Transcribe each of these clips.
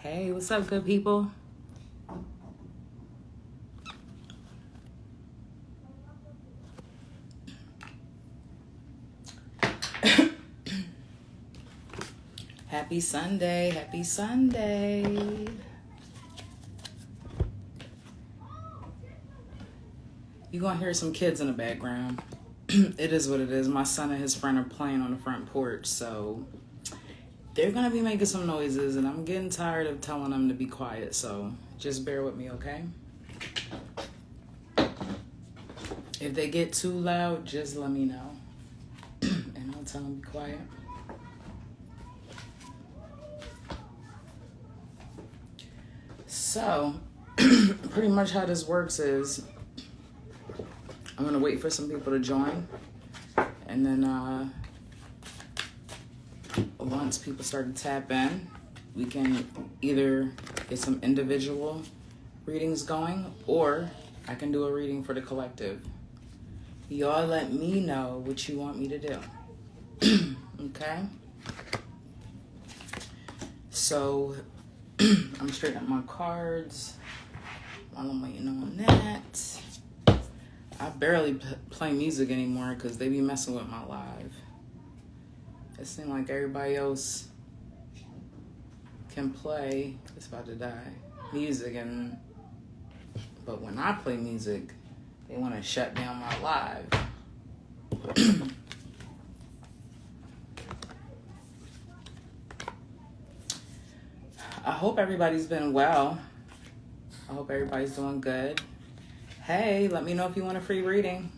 Hey, what's up, good people? Happy Sunday, happy Sunday. You're gonna hear some kids in the background. It is what it is. My son and his friend are playing on the front porch, so they're gonna be making some noises, and I'm getting tired of telling them to be quiet, so just bear with me, okay? If they get too loud, just let me know, and I'll tell them to be quiet. So, pretty much how this works is I'm going to wait for some people to join. And then once people start to tap in, we can either get some individual readings going, or I can do a reading for the collective. Y'all let me know what you want me to do. Okay? So I'm straightening up my cards while I'm waiting on that. I barely play music anymore because they be messing with my live. It seems like everybody else can play, it's about to die, music, but when I play music, they want to shut down my live. I hope everybody's been well. I hope everybody's doing good. Hey, let me know if you want a free reading.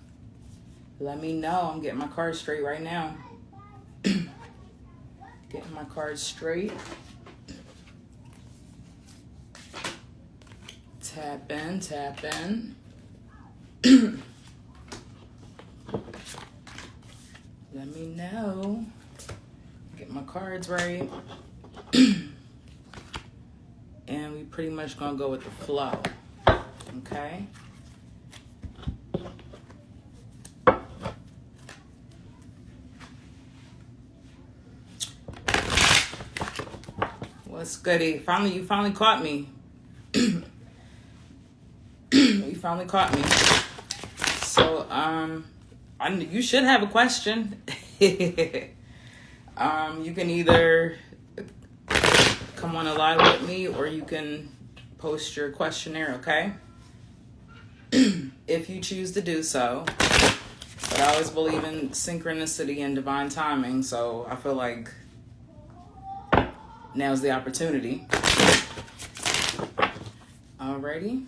Let me know. I'm getting my cards straight right now. Getting my cards straight. Tap in, tap in. Let me know. Get my cards right. And we pretty much gonna go with the flow. Okay? What's goody? You finally caught me. You finally caught me. So, you should have a question. You can either come on a live with me, or you can post your questionnaire, okay? If you choose to do so. But I always believe in synchronicity and divine timing, so I feel like now's the opportunity. Alrighty.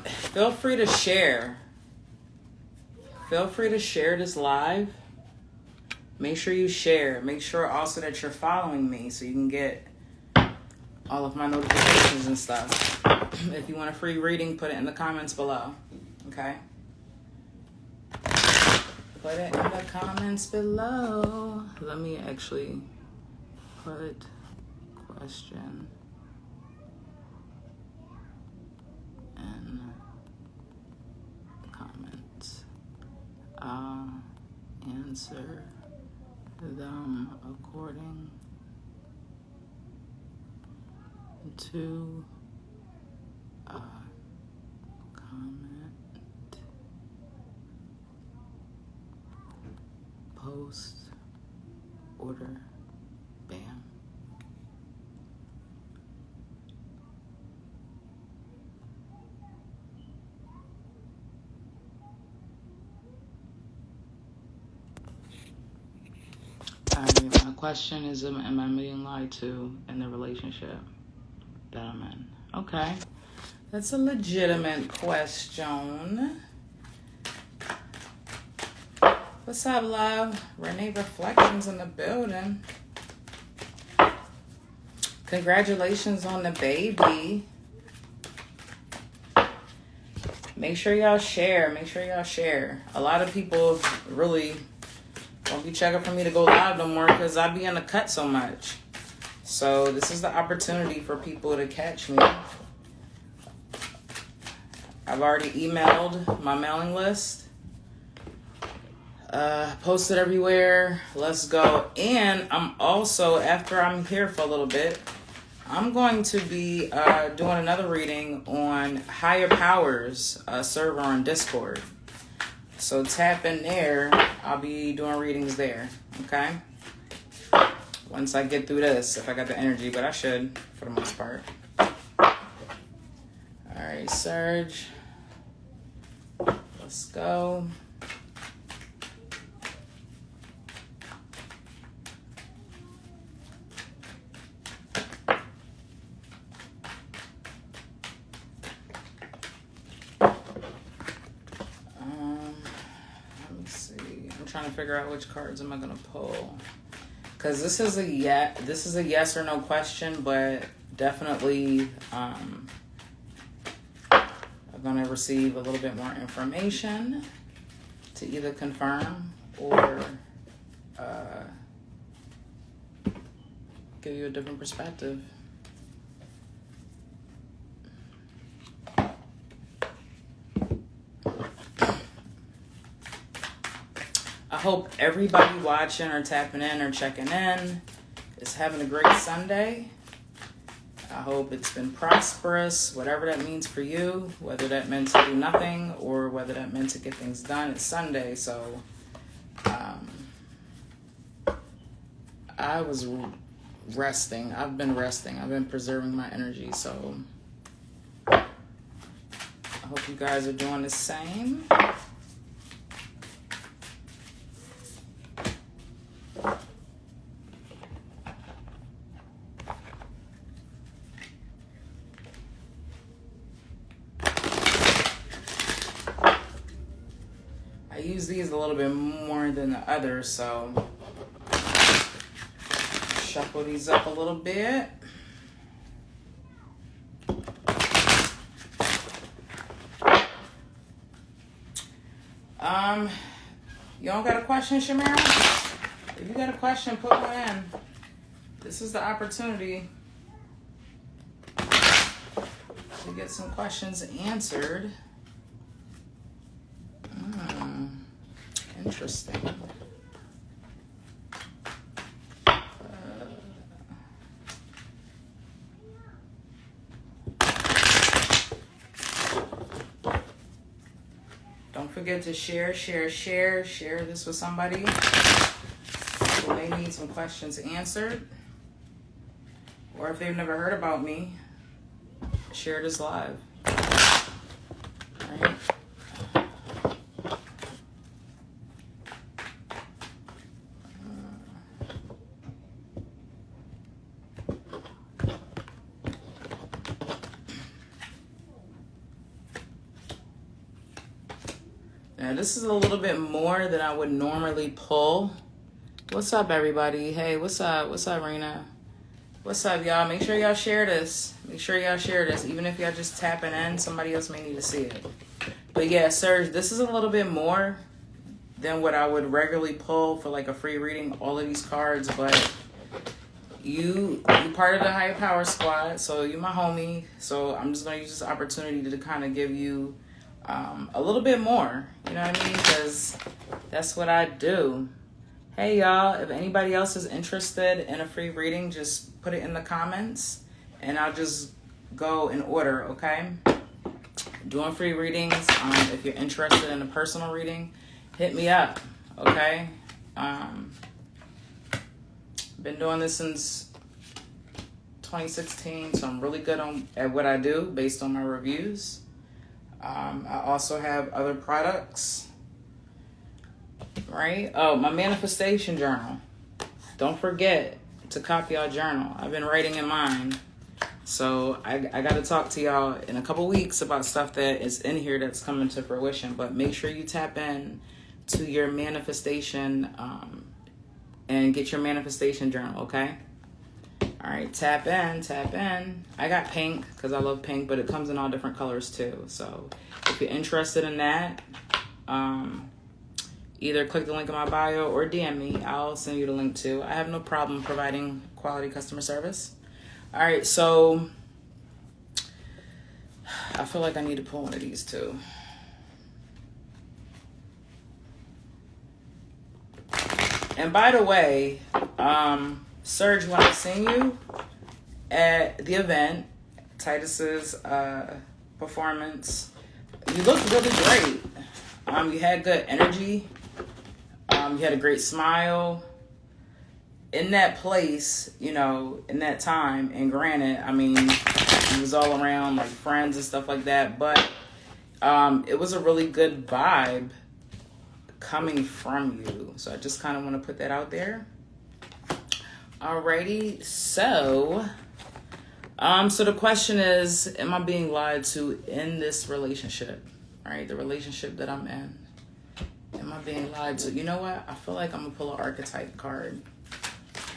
Feel free to share. Feel free to share this live. Make sure you share. Make sure also that you're following me so you can get all of my notifications and stuff. If you want a free reading, put it in the comments below. Okay? Put it in the comments below. Let me actually put question in comments. I'll answer them according to comment, post, order, bam. Alright, my question is, am I being lied to in the relationship that I'm in? Okay. That's a legitimate question. What's up, love? Renee Reflections in the building. Congratulations on the baby. Make sure y'all share. Make sure y'all share. A lot of people really won't be checking for me to go live no more because I be in the cut so much. So this is the opportunity for people to catch me. I've already emailed my mailing list. Post it everywhere. Let's go. And I'm also, after I'm here for a little bit, I'm going to be doing another reading on Higher Powers server on Discord. So tap in there. I'll be doing readings there. Okay? Once I get through this, if I got the energy, but I should for the most part. Alright, Serge. Let's go. Trying to figure out which cards am I gonna pull, because this is a yes or no question, but definitely I'm gonna receive a little bit more information to either confirm or give you a different perspective. I hope everybody watching or tapping in or checking in is having a great Sunday. I hope it's been prosperous, whatever that means for you, whether that meant to do nothing or whether that meant to get things done. It's Sunday, so I was resting. I've been resting. I've been preserving my energy, so I hope you guys are doing the same. I use these a little bit more than the others, so shuffle these up a little bit. You don't got a question, Shamira? If you got a question, put one in. This is the opportunity to get some questions answered. Interesting. Don't forget to share this with somebody who may need some questions answered. Or if they've never heard about me, share this live. All right. Now this is a little bit more than I would normally pull. What's up, everybody? Hey, what's up? What's up, Rena? What's up, y'all? Make sure y'all share this. Make sure y'all share this. Even if y'all just tapping in, somebody else may need to see it. But yeah, Serge, this is a little bit more than what I would regularly pull for like a free reading, all of these cards. But you part of the Higher Power Squad, so you my homie. So I'm just going to use this opportunity to kind of give you a little bit more. You know what I mean? Because that's what I do. Hey, y'all, if anybody else is interested in a free reading, just put it in the comments, and I'll just go in order, okay? Doing free readings. If you're interested in a personal reading, hit me up, okay? Been doing this since 2016, so I'm really good at what I do based on my reviews. I also have other products. Right? Oh, my manifestation journal. Don't forget to copy our journal. I've been writing in mine. So I got to talk to y'all in a couple weeks about stuff that is in here that's coming to fruition. But make sure you tap in to your manifestation and get your manifestation journal, okay? All right, tap in. I got pink because I love pink, but it comes in all different colors too. So if you're interested in that, either click the link in my bio or DM me. I'll send you the link too. I have no problem providing quality customer service. All right, so I feel like I need to pull one of these too. And by the way, Serge, when I seen you at the event, Titus's performance, you looked really great. You had good energy. You had a great smile. In that place, you know, in that time, and granted, I mean, he was all around like friends and stuff like that, but it was a really good vibe coming from you. So I just kind of want to put that out there. Alrighty, so the question is, am I being lied to in this relationship? All right, the relationship that I'm in. Am I being lied to? You know what? I feel like I'm gonna pull an archetype card.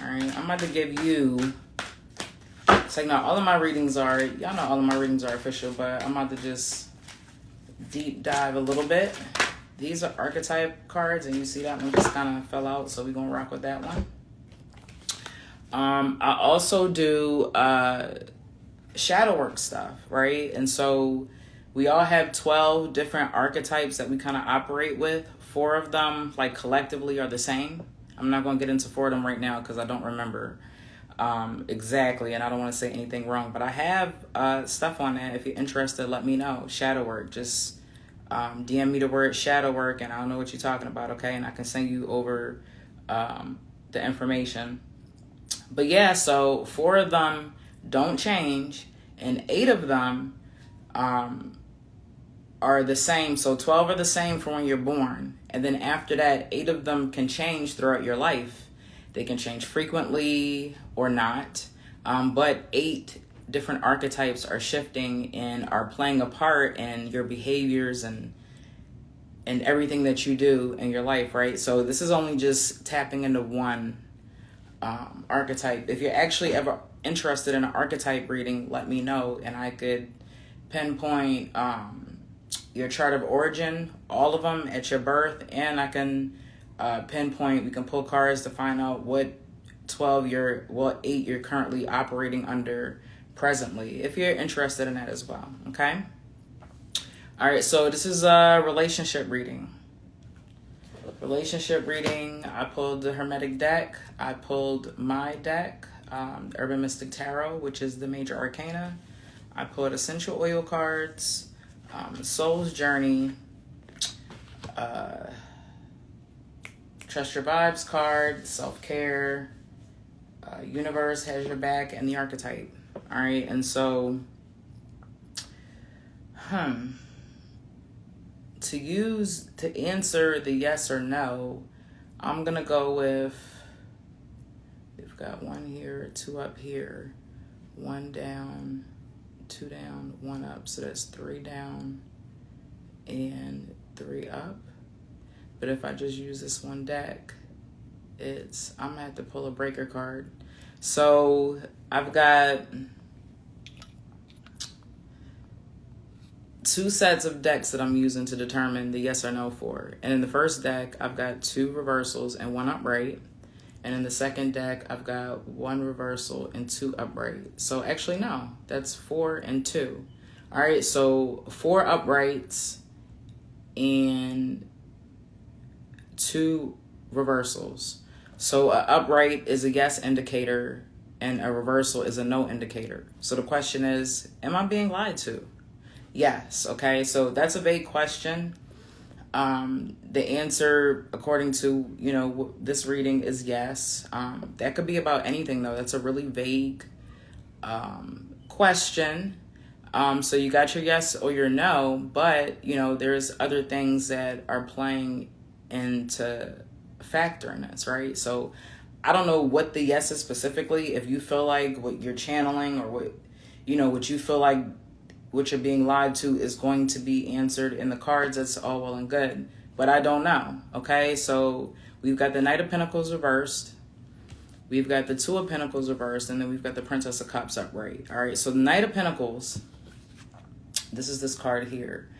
All right, I'm about to give you. It's like, now all of my readings are, y'all know all of my readings are official, but I'm about to just deep dive a little bit. These are archetype cards, and you see that one just kind of fell out, so we're gonna rock with that one. I also do shadow work stuff, right? And so we all have 12 different archetypes that we kind of operate with. 4 of them, like collectively, are the same. I'm not going to get into 4 of them right now because I don't remember exactly, and I don't want to say anything wrong. But I have stuff on that. If you're interested, let me know. Shadow work. Just DM me the word shadow work, and I'll know what you're talking about, okay? And I can send you over the information. But yeah, so 4 of them don't change, and 8 of them are the same. So 12 are the same from when you're born. And then after that, 8 of them can change throughout your life. They can change frequently or not. But 8 different archetypes are shifting and are playing a part in your behaviors and everything that you do in your life, right? So this is only just tapping into one archetype. If you're actually ever interested in an archetype reading, let me know, and I could pinpoint your chart of origin, all of them at your birth, and I can pinpoint, we can pull cards to find out what 8 you're currently operating under presently, if you're interested in that as well, okay? All right, so this is a relationship reading. I pulled the Hermetic deck. I pulled my deck, the Urban Mystic Tarot, which is the major arcana. I pulled essential oil cards, Soul's Journey, Trust Your Vibes card, Self-Care, Universe Has Your Back, and the Archetype. All right, and so, to answer the yes or no, I'm going to go with, we've got 1 here, 2 up here, 1 down, 2 down, 1 up. So that's 3 down and 3 up. But if I just use this one deck, I'm going to have to pull a breaker card. So I've got 2 sets of decks that I'm using to determine the yes or no for. And in the first deck, I've got 2 reversals and 1 upright. And in the second deck, I've got 1 reversal and 2 upright. So actually, no, that's 4 and 2. All right, so 4 uprights and 2 reversals. So an upright is a yes indicator and a reversal is a no indicator. So the question is, am I being lied to? Yes, okay, so that's a vague question. The answer, according to, this reading, is yes. That could be about anything, though. That's a really vague question. So you got your yes or your no, but, there's other things that are playing into factor in this, right? So I don't know what the yes is specifically. If you feel like what you're channeling or what you feel like what you're being lied to is going to be answered in the cards, that's all well and good. But I don't know, okay? So we've got the Knight of Pentacles reversed. We've got the 2 of Pentacles reversed. And then we've got the Princess of Cups upright. All right, so the Knight of Pentacles, this is this card here.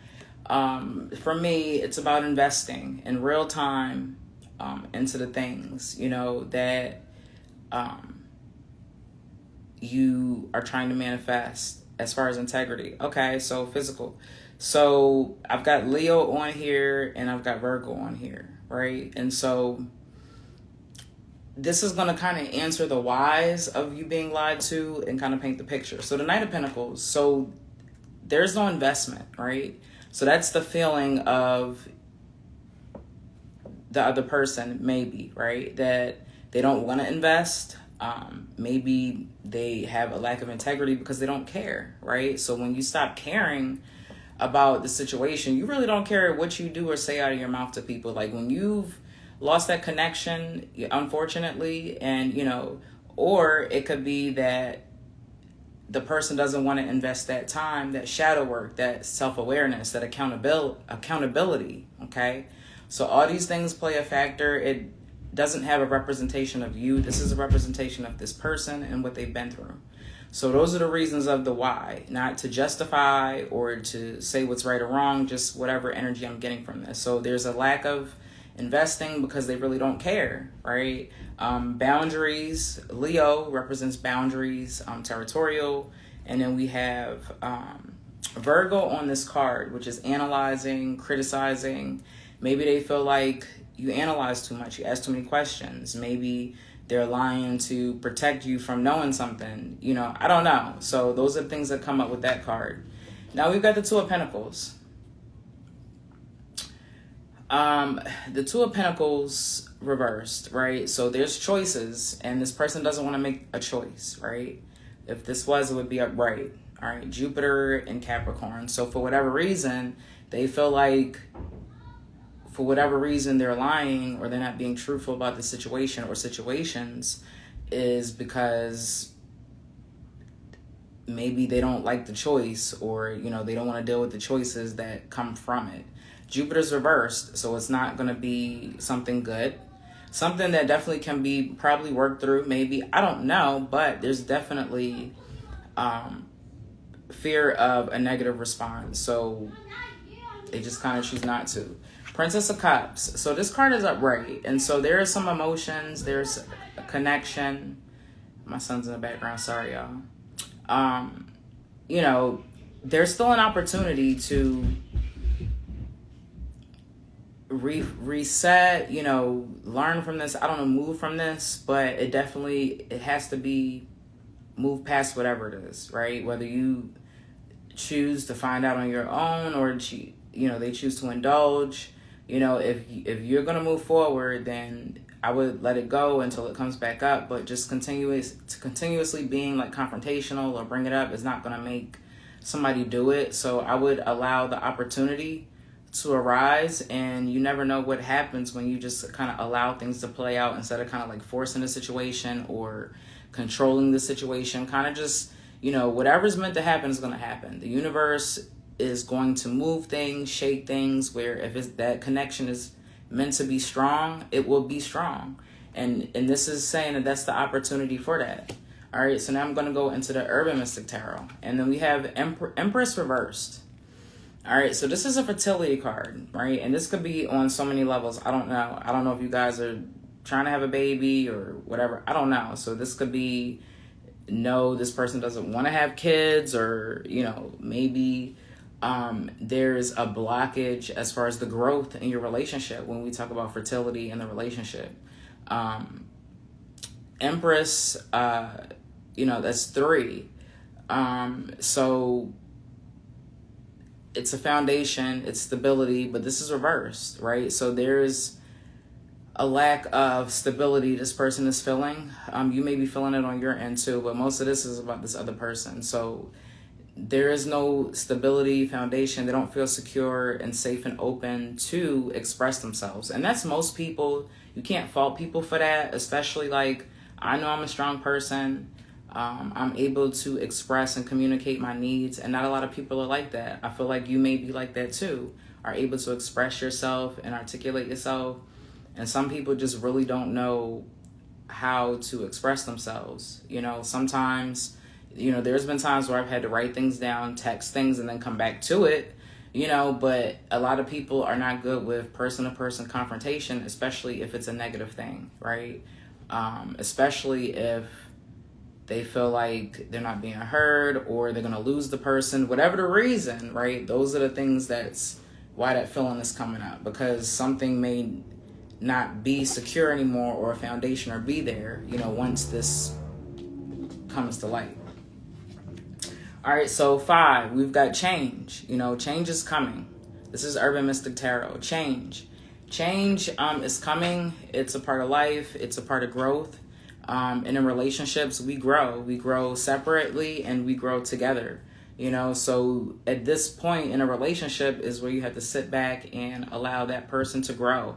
For me, it's about investing in real time into the things, that you are trying to manifest. As far as integrity. Okay, so physical. So I've got Leo on here and I've got Virgo on here, right? And so this is going to kind of answer the whys of you being lied to and kind of paint the picture. So the Knight of Pentacles, so there's no investment, right? So that's the feeling of the other person, maybe, right? That they don't want to invest. Maybe they have a lack of integrity because they don't care, right? So when you stop caring about the situation, you really don't care what you do or say out of your mouth to people. Like when you've lost that connection, unfortunately, and or it could be that the person doesn't want to invest that time, that shadow work, that self-awareness, that accountability, okay? So all these things play a factor. It doesn't have a representation of you. This is a representation of this person and what they've been through. So those are the reasons of the why, not to justify or to say what's right or wrong, just whatever energy I'm getting from this. So there's a lack of investing because they really don't care, right? Boundaries, Leo represents boundaries, territorial. And then we have Virgo on this card, which is analyzing, criticizing. Maybe they feel like you analyze too much, you ask too many questions. Maybe they're lying to protect you from knowing something. I don't know. So those are the things that come up with that card. Now we've got the Two of Pentacles. The Two of Pentacles reversed, right? So there's choices, and this person doesn't want to make a choice, right? If this was, it would be upright. All right, Jupiter and Capricorn. So for whatever reason, they feel like, for whatever reason, they're lying or they're not being truthful about the situation or situations, is because maybe they don't like the choice, or they don't want to deal with the choices that come from it. Jupiter's reversed, so it's not going to be something good. Something that definitely can be probably worked through, maybe. I don't know, but there's definitely fear of a negative response. So they just kind of choose not to. Princess of Cups. So this card is upright. And so there are some emotions. There's a connection. My son's in the background. Sorry, y'all. There's still an opportunity to reset, learn from this. I don't know, move from this, but it has to be moved past whatever it is, right? Whether you choose to find out on your own or they choose to indulge. If you're going to move forward, then I would let it go until it comes back up. But just continuously being like confrontational or bring it up is not going to make somebody do it. So I would allow the opportunity to arise, and you never know what happens when you just kind of allow things to play out instead of kind of like forcing the situation or controlling the situation. Kind of just, whatever's meant to happen is going to happen. The universe is going to move things, shake things, where if that connection is meant to be strong, it will be strong. And this is saying that that's the opportunity for that. All right, so now I'm going to go into the Urban Mystic Tarot. And then we have Empress reversed. All right, so this is a fertility card, right? And this could be on so many levels. I don't know. I don't know if you guys are trying to have a baby or whatever. I don't know. So this could be, no, this person doesn't want to have kids, or, maybe there's a blockage as far as the growth in your relationship when we talk about fertility in the relationship. Empress, that's 3. So it's a foundation, it's stability, but this is reversed, right? So there's a lack of stability this person is feeling. You may be feeling it on your end too, but most of this is about this other person. So there is no stability, foundation. They don't feel secure and safe and open to express themselves. And that's most people. You can't fault people for that, especially like, I know I'm a strong person. I'm able to express and communicate my needs, and not a lot of people are like that. I feel like you may be like that too, are able to express yourself and articulate yourself. And some people just really don't know how to express themselves. Sometimes, there's been times where I've had to write things down, text things, and then come back to it, but a lot of people are not good with person-to-person confrontation, especially if it's a negative thing, right? Especially if they feel like they're not being heard or they're going to lose the person, whatever the reason, right? Those are the things that's why that feeling is coming up, because something may not be secure anymore, or a foundation, or be there, once this comes to light. All right, so 5, we've got change. Change is coming. This is Urban Mystic Tarot. Change is coming. It's a part of life. It's a part of growth. And in relationships, we grow separately and we grow together. So at this point in a relationship is where you have to sit back and allow that person to grow,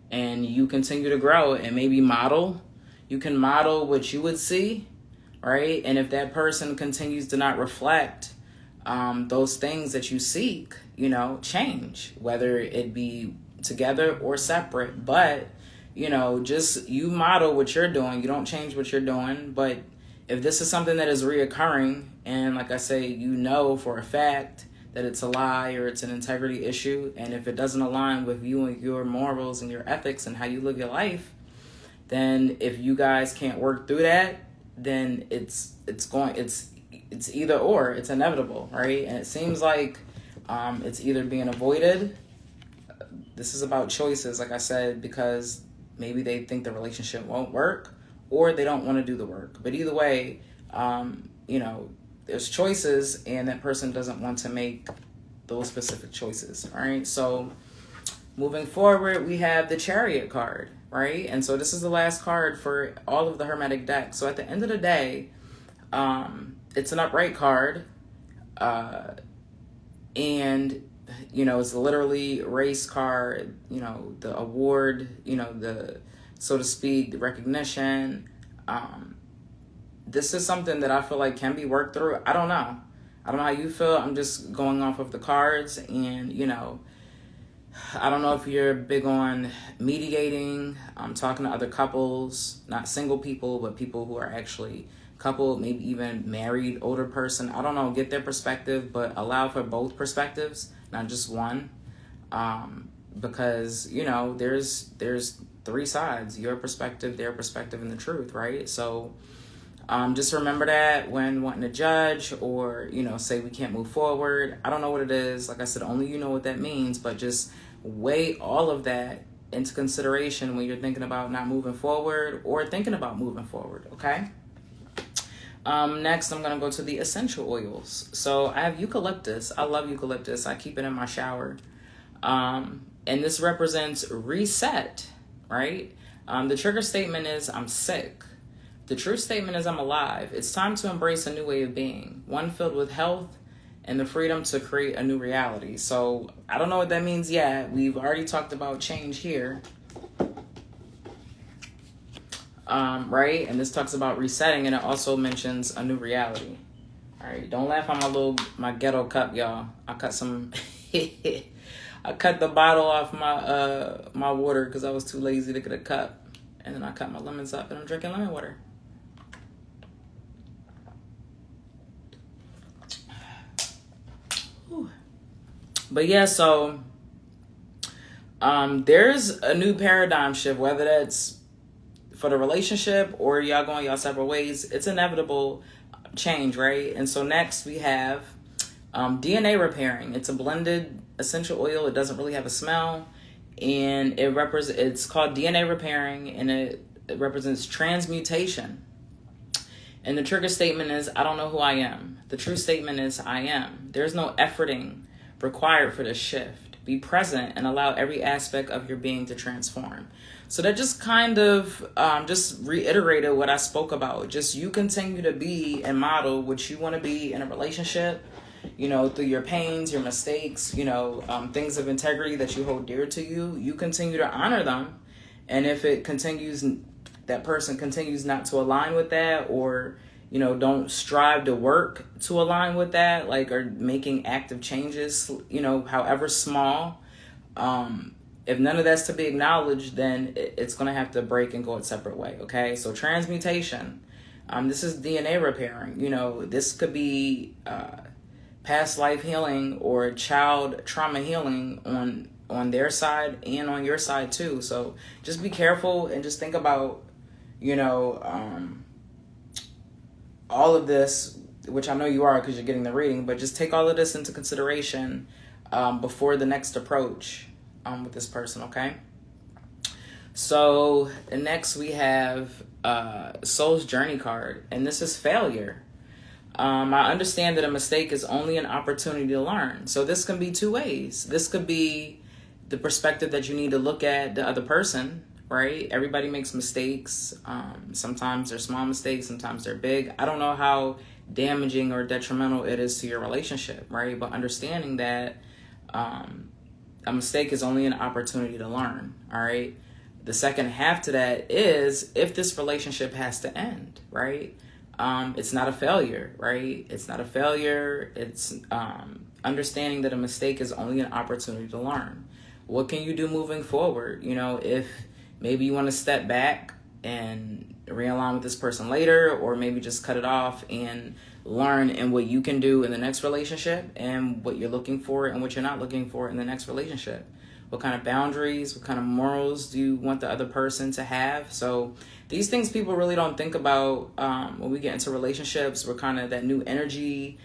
and you continue to grow, and maybe you can model what you would see, right? And if that person continues to not reflect those things that you seek, change, whether it be together or separate. But, just you model what you're doing. You don't change what you're doing. But if this is something that is reoccurring, and like I say, for a fact that it's a lie or it's an integrity issue, and if it doesn't align with you and your morals and your ethics and how you live your life, then if you guys can't work through that, then it's either or. It's inevitable, right? And it seems like it's either being avoided. This is about choices, like I said, because maybe they think the relationship won't work, or they don't want to do the work. But either way, there's choices, and that person doesn't want to make those specific choices. All right. So moving forward, we have the Chariot card, right? And so this is the last card for all of the Hermetic deck. So at the end of the day, it's an upright card. And, it's literally race card, the award, the, so to speak, the recognition. This is something that I feel like can be worked through. I don't know how you feel. I'm just going off of the cards, and, I don't know if you're big on mediating, talking to other couples, not single people, but people who are actually coupled, maybe even married, older person. I don't know, get their perspective, but allow for both perspectives, not just one. Because, there's 3 sides, your perspective, their perspective, and the truth, right? So just remember that when wanting to judge or, say we can't move forward. I don't know what it is. Like I said, only you know what that means, but just weigh all of that into consideration when you're thinking about not moving forward or thinking about moving forward, okay? Next, I'm going to go to the essential oils. So I have eucalyptus. I love eucalyptus. I keep it in my shower. And this represents reset, right? The trigger statement is I'm sick. The true statement is I'm alive. It's time to embrace a new way of being, one filled with health and the freedom to create a new reality. So I don't know what that means yet. We've already talked about change here. Right? And this talks about resetting, and it also mentions a new reality. All right. Don't laugh on my ghetto cup, y'all. I cut the bottle off my water because I was too lazy to get a cup. And then I cut my lemons up and I'm drinking lemon water. Whew. But yeah, so there's a new paradigm shift, whether that's for the relationship or y'all going y'all separate ways. It's inevitable change, right? And so next we have DNA repairing. It's a blended essential oil. It doesn't really have a smell, and it's called DNA repairing, and it represents transmutation. And the trigger statement is I don't know who I am. The true statement is I am. There's no efforting required for this shift. Be present and allow every aspect of your being to transform. So that just kind of just reiterated what I spoke about. Just you continue to be and model what you want to be in a relationship, through your pains, your mistakes, things of integrity that you hold dear to you. You continue to honor them. And if that person continues not to align with that, or, don't strive to work to align with that, or making active changes, however small, if none of that's to be acknowledged, then it's going to have to break and go its separate way. Okay. So transmutation, this is DNA repairing, this could be, past life healing or child trauma healing on their side and on your side too. So just be careful and just think about, all of this, which I know you are because you're getting the reading, but just take all of this into consideration before the next approach with this person, okay? So next we have Soul's Journey card, and this is failure. I understand that a mistake is only an opportunity to learn. So this can be two ways. This could be the perspective that you need to look at the other person, right? Everybody makes mistakes. Sometimes they're small mistakes, sometimes they're big. I don't know how damaging or detrimental it is to your relationship, right? But understanding that a mistake is only an opportunity to learn, all right? The second half to that is if this relationship has to end, right? It's not a failure, right? It's not a failure. It's understanding that a mistake is only an opportunity to learn. What can you do moving forward? You know, if maybe you want to step back and realign with this person later, or maybe just cut it off and learn in what you can do in the next relationship and what you're looking for and what you're not looking for in the next relationship. What kind of boundaries, what kind of morals do you want the other person to have? So these things people really don't think about when we get into relationships. We're kind of that new energy,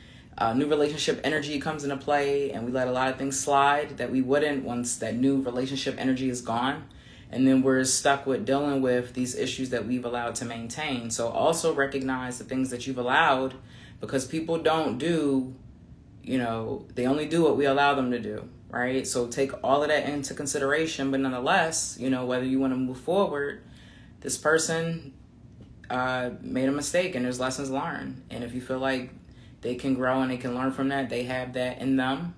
new relationship energy comes into play, and we let a lot of things slide that we wouldn't once that new relationship energy is gone. And then we're stuck with dealing with these issues that we've allowed to maintain. So also recognize the things that you've allowed, because people don't do, they only do what we allow them to do, right? So take all of that into consideration. But nonetheless, whether you want to move forward, this person made a mistake and there's lessons learned. And if you feel like they can grow and they can learn from that, they have that in them,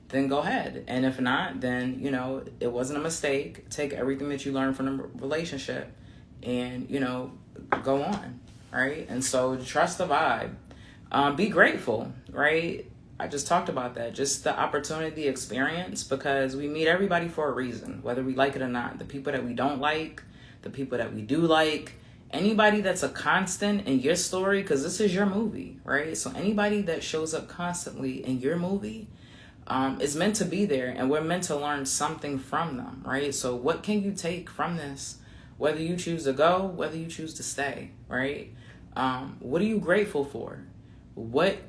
then go ahead. And if not, then, it wasn't a mistake. Take everything that you learned from the relationship and, go on, right? And so trust the vibe. Be grateful, right? I just talked about that. Just the opportunity, the experience, because we meet everybody for a reason, whether we like it or not. The people that we don't like, the people that we do like, anybody that's a constant in your story, because this is your movie, right? So anybody that shows up constantly in your movie is meant to be there, and we're meant to learn something from them, right? So what can you take from this, whether you choose to go, whether you choose to stay, right? What are you grateful for? What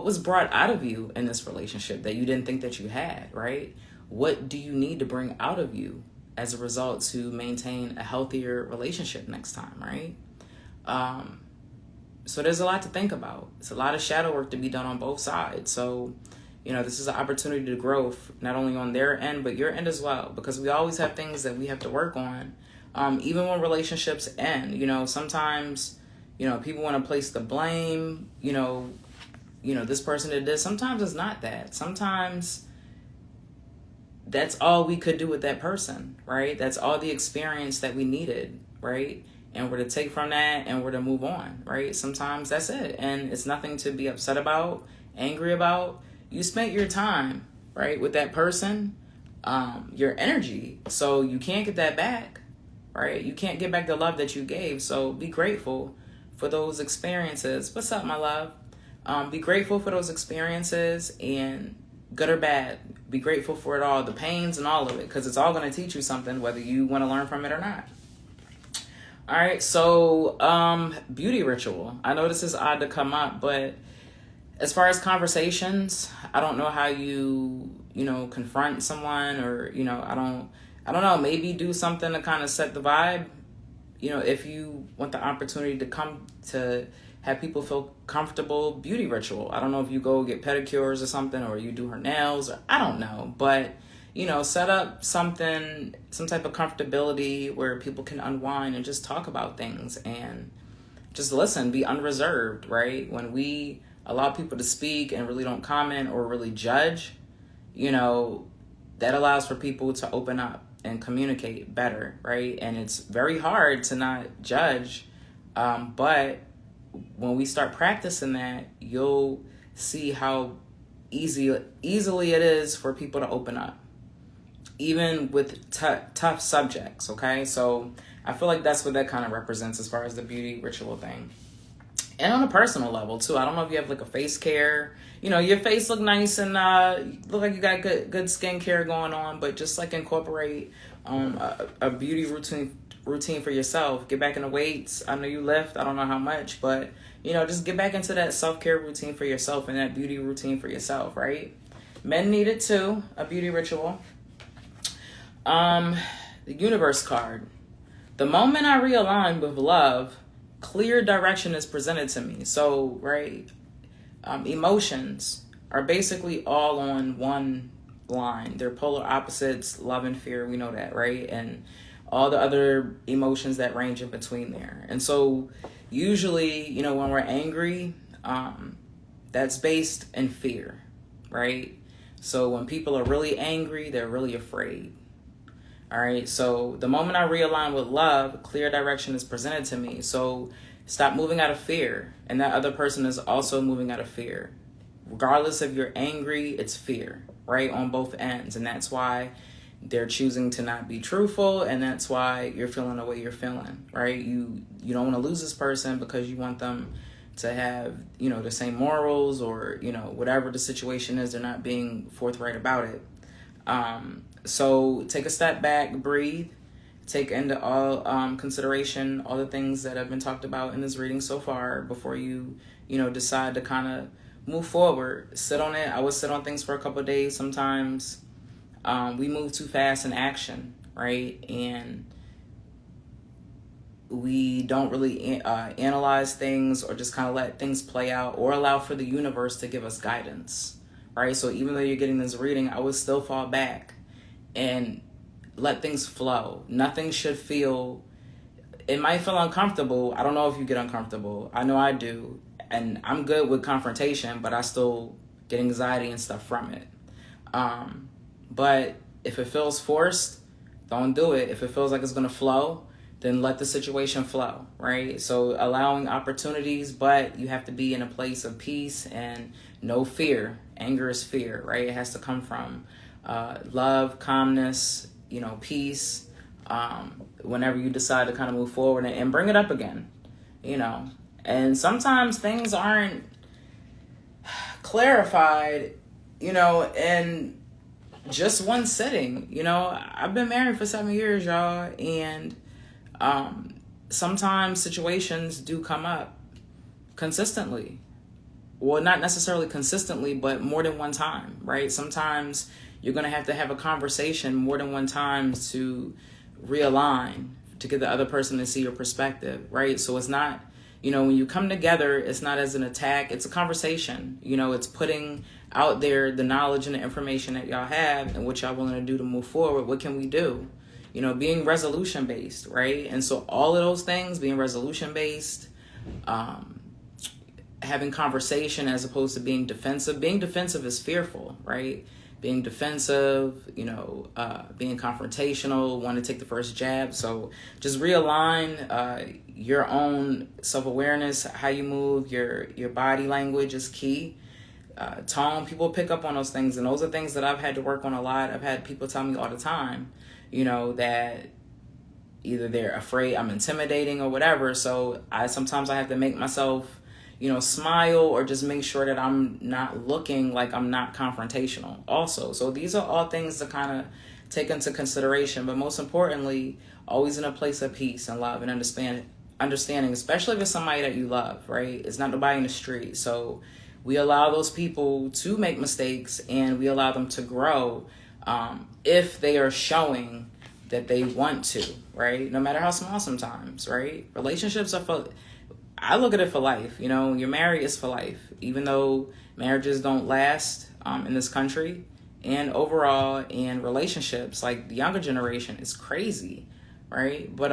was brought out of you in this relationship that you didn't think that you had, right? What do you need to bring out of you as a result to maintain a healthier relationship next time, right? So there's a lot to think about. It's a lot of shadow work to be done on both sides. So, this is an opportunity to grow, not only on their end, but your end as well, because we always have things that we have to work on. Even when relationships end, sometimes, people want to place the blame, this person did this. Sometimes it's not that. Sometimes that's all we could do with that person, right? That's all the experience that we needed, right? And we're to take from that and we're to move on, right? Sometimes that's it. And it's nothing to be upset about, angry about. You spent your time, right, with that person, your energy. So you can't get that back, right? You can't get back the love that you gave. So be grateful for those experiences. What's up, my love? Be grateful for those experiences, and good or bad, be grateful for it all, the pains and all of it, because it's all going to teach you something, whether you want to learn from it or not. All right, so beauty ritual. I know this is odd to come up, but as far as conversations, I don't know how you confront someone, or I don't know, maybe do something to kind of set the vibe. If you want the opportunity to come to have people feel comfortable, beauty ritual. I don't know if you go get pedicures or something, or you do her nails, or I don't know, but set up something, some type of comfortability where people can unwind and just talk about things and just listen, be unreserved, right? When we allow people to speak and really don't comment or really judge, that allows for people to open up and communicate better, right? And it's very hard to not judge, but when we start practicing that, you'll see how easily it is for people to open up, even with tough subjects, okay? So I feel like that's what that kind of represents as far as the beauty ritual thing. And on a personal level, too. I don't know if you have, like, a face care. Your face look nice and look like you got good skincare going on, but just, like, incorporate a beauty routine for yourself. Get back in the weights. I know you lift. I don't know how much, but, just get back into that self-care routine for yourself and that beauty routine for yourself, right? Men need it, too, a beauty ritual. The universe card. The moment I realign with love, clear direction is presented to me. So, right, emotions are basically all on one line. They're polar opposites, love and fear. We know that, right? And all the other emotions that range in between there. And so usually, when we're angry, that's based in fear, right? So when people are really angry, they're really afraid. All right. So the moment I realign with love, clear direction is presented to me. So stop moving out of fear. And that other person is also moving out of fear. Regardless if you're angry, it's fear, right? On both ends. And that's why they're choosing to not be truthful. And that's why you're feeling the way you're feeling, right? You don't want to lose this person because you want them to have, the same morals or, whatever the situation is. They're not being forthright about it. So take a step back, breathe, take into all consideration all the things that have been talked about in this reading so far before you, decide to kind of move forward. Sit on it. I would sit on things for a couple of days. Sometimes we move too fast in action, right? And we don't really analyze things or just kind of let things play out or allow for the universe to give us guidance, right? So even though you're getting this reading, I would still fall back and let things flow. Nothing should feel, it might feel uncomfortable. I don't know if you get uncomfortable. I know I do. And I'm good with confrontation, but I still get anxiety and stuff from it. But if it feels forced, don't do it. If it feels like it's going to flow, then let the situation flow, right? So allowing opportunities, but you have to be in a place of peace and no fear. Anger is fear, right? It has to come from love, calmness, peace, whenever you decide to kind of move forward and bring it up again, And sometimes things aren't clarified, in just one sitting. I've been married for 7 years, y'all, and sometimes situations do come up consistently. Well, not necessarily consistently, but more than one time, right? Sometimes you're going to have a conversation more than one time to realign, to get the other person to see your perspective, right? So it's not, when you come together, it's not as an attack, it's a conversation. It's putting out there the knowledge and the information that y'all have and what y'all willing to do to move forward. What can we do? Being resolution based, right? And so all of those things, being resolution based, having conversation as opposed to being defensive. Being defensive is fearful, right? Being defensive, being confrontational, want to take the first jab. So just realign your own self-awareness, how you move, your body language is key. Tone, people pick up on those things, and those are things that I've had to work on a lot. I've had people tell me all the time, that either they're afraid I'm intimidating or whatever. So sometimes I have to make myself, smile or just make sure that I'm not looking like I'm not confrontational also. So these are all things to kind of take into consideration, but most importantly, always in a place of peace and love and understanding, especially if it's somebody that you love, right? It's not nobody in the street. So we allow those people to make mistakes and we allow them to grow if they are showing that they want to, right? No matter how small sometimes, right? Relationships are I look at it for life. You're married, it's for life. Even though marriages don't last in this country and overall in relationships, like the younger generation is crazy, right? But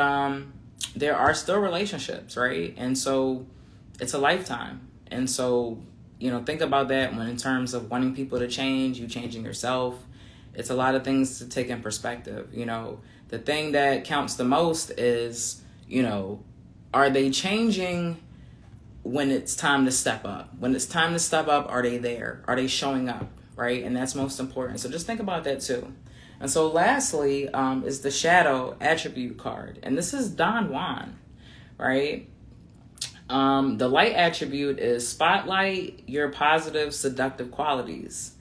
there are still relationships, right? And so it's a lifetime. And so, think about that when in terms of wanting people to change, you changing yourself. It's a lot of things to take in perspective. The thing that counts the most is, are they changing when it's time to step up? When it's time to step up, are they there? Are they showing up, right? And that's most important. So just think about that too. And so lastly is the shadow attribute card. And this is Don Juan, right? The light attribute is spotlight your positive, seductive qualities.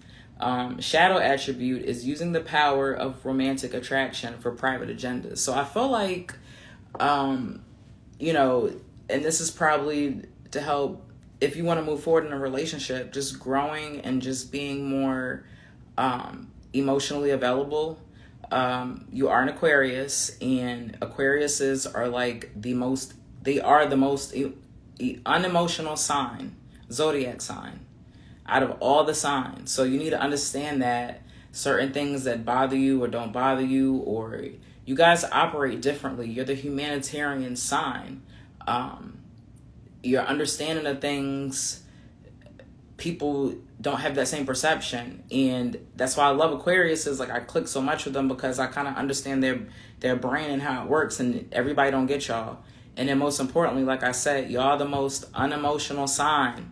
Shadow attribute is using the power of romantic attraction for private agendas. So I feel like, and this is probably to help if you want to move forward in a relationship, just growing and just being more emotionally available. you are an Aquarius, and Aquariuses are like they are the most unemotional sign, zodiac sign, out of all the signs. So you need to understand that certain things that bother you or don't bother you, or you guys operate differently. You're the humanitarian sign. Your understanding of things, people don't have that same perception, and that's why I love Aquarius. Is like I click so much with them because I kind of understand their brain and how it works, and everybody don't get y'all. And then most importantly, like I said, y'all the most unemotional sign,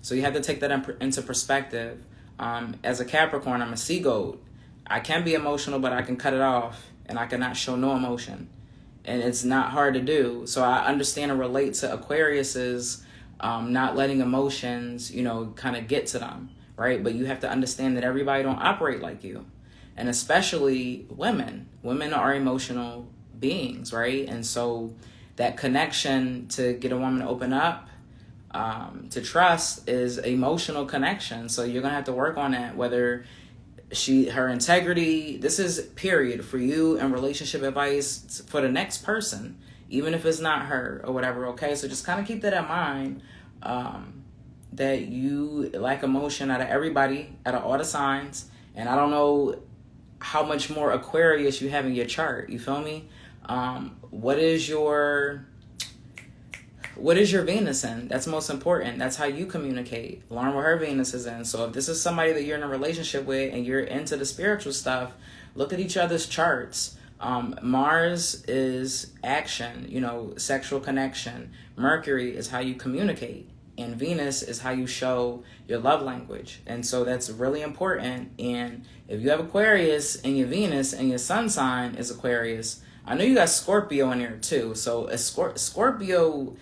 so you have to take that into perspective. As a Capricorn, I'm a sea goat. I can be emotional, but I can cut it off, and I cannot show no emotion, and it's not hard to do. So I understand and relate to Aquarius's not letting emotions, kind of get to them, right? But you have to understand that everybody don't operate like you, and especially women. Women are emotional beings, right? And so that connection to get a woman to open up, to trust, is emotional connection. So you're gonna have to work on that. Whether her integrity, this is period for you, and relationship advice for the next person, even if it's not her or whatever. Okay, so just kind of keep that in mind, that you lack emotion out of everybody, out of all the signs. And I don't know how much more Aquarius you have in your chart. You feel me? What is your Venus in? That's most important. That's how you communicate. Learn what her Venus is in. So if this is somebody that you're in a relationship with and you're into the spiritual stuff, look at each other's charts. Mars is action, sexual connection. Mercury is how you communicate. And Venus is how you show your love language. And so that's really important. And if you have Aquarius and your Venus and your sun sign is Aquarius, I know you got Scorpio in there too. So a Scorpio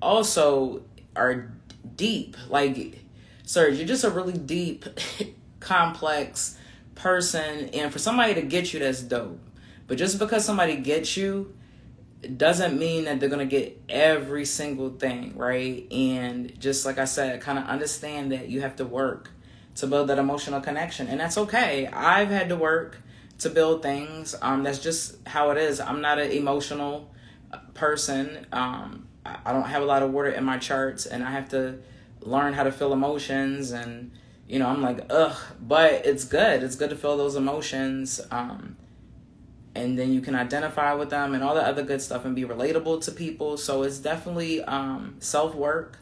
also are deep. Like, Serge, you're just a really deep, complex person. And for somebody to get you, that's dope. But just because somebody gets you doesn't mean that they're going to get every single thing, right? And just like I said, kind of understand that you have to work to build that emotional connection. And that's okay. I've had to work to build things. That's just how it is. I'm not an emotional person. I don't have a lot of water in my charts, and I have to learn how to feel emotions. And, I'm like, ugh, but it's good. It's good to feel those emotions. And then you can identify with them and all the other good stuff and be relatable to people. So it's definitely self-work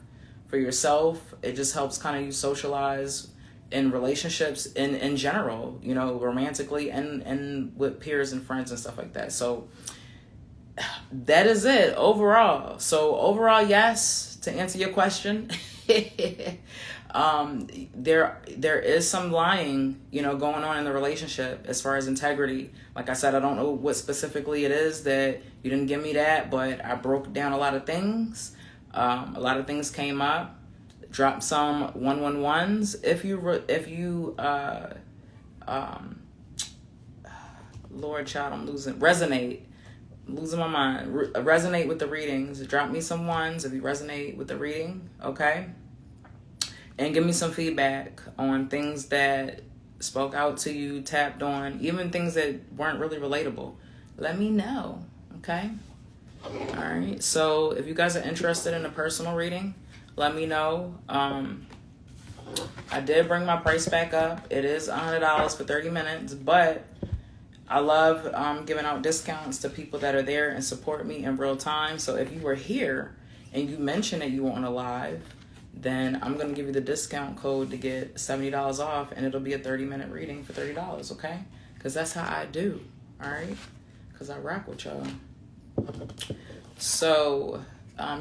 for yourself. It just helps kind of you socialize in relationships in general, romantically and with peers and friends and stuff like that. So that is it overall. So overall, yes, to answer your question, there is some lying, going on in the relationship as far as integrity. Like I said, I don't know what specifically it is that you didn't give me that, but I broke down a lot of things. A lot of things came up. Dropped some 111s. If you Lord child, I'm losing my mind. Resonate with the readings. Drop me some ones if you resonate with the reading, okay? And give me some feedback on things that spoke out to you, tapped on, even things that weren't really relatable. Let me know, okay? All right, so if you guys are interested in a personal reading, let me know. I did bring my price back up. It is $100 for 30 minutes, but I love giving out discounts to people that are there and support me in real time. So if you were here and you mentioned that you were on a live, then I'm going to give you the discount code to get $70 off, and it'll be a 30-minute reading for $30, okay? Because that's how I do, all right? Because I rock with y'all. So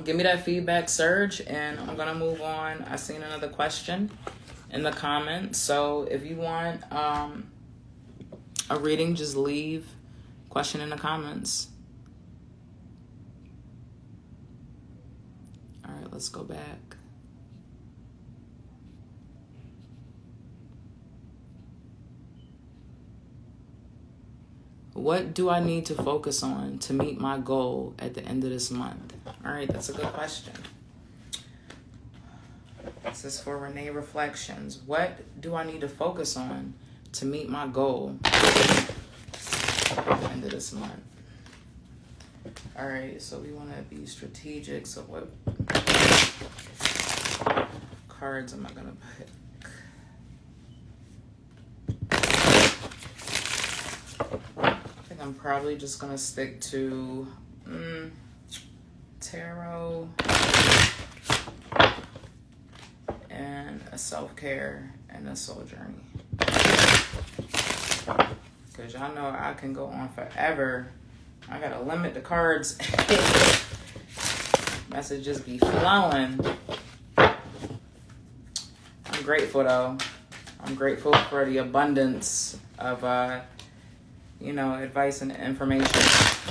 give me that feedback, Serge, and I'm going to move on. I seen another question in the comments. So if you want a reading, just leave question in the comments. All right, let's go back. What do I need to focus on to meet my goal at the end of this month? All right, that's a good question. This is for Renee Reflections. What do I need to focus on to meet my goal end of this month. All right, so we want to be strategic. So what cards am I going to pick? I think I'm probably just going to stick to tarot and a self-care and a soul journey. Because y'all know I can go on forever. I got to limit the cards. Messages be flowing. I'm grateful though. I'm grateful for the abundance of, advice and information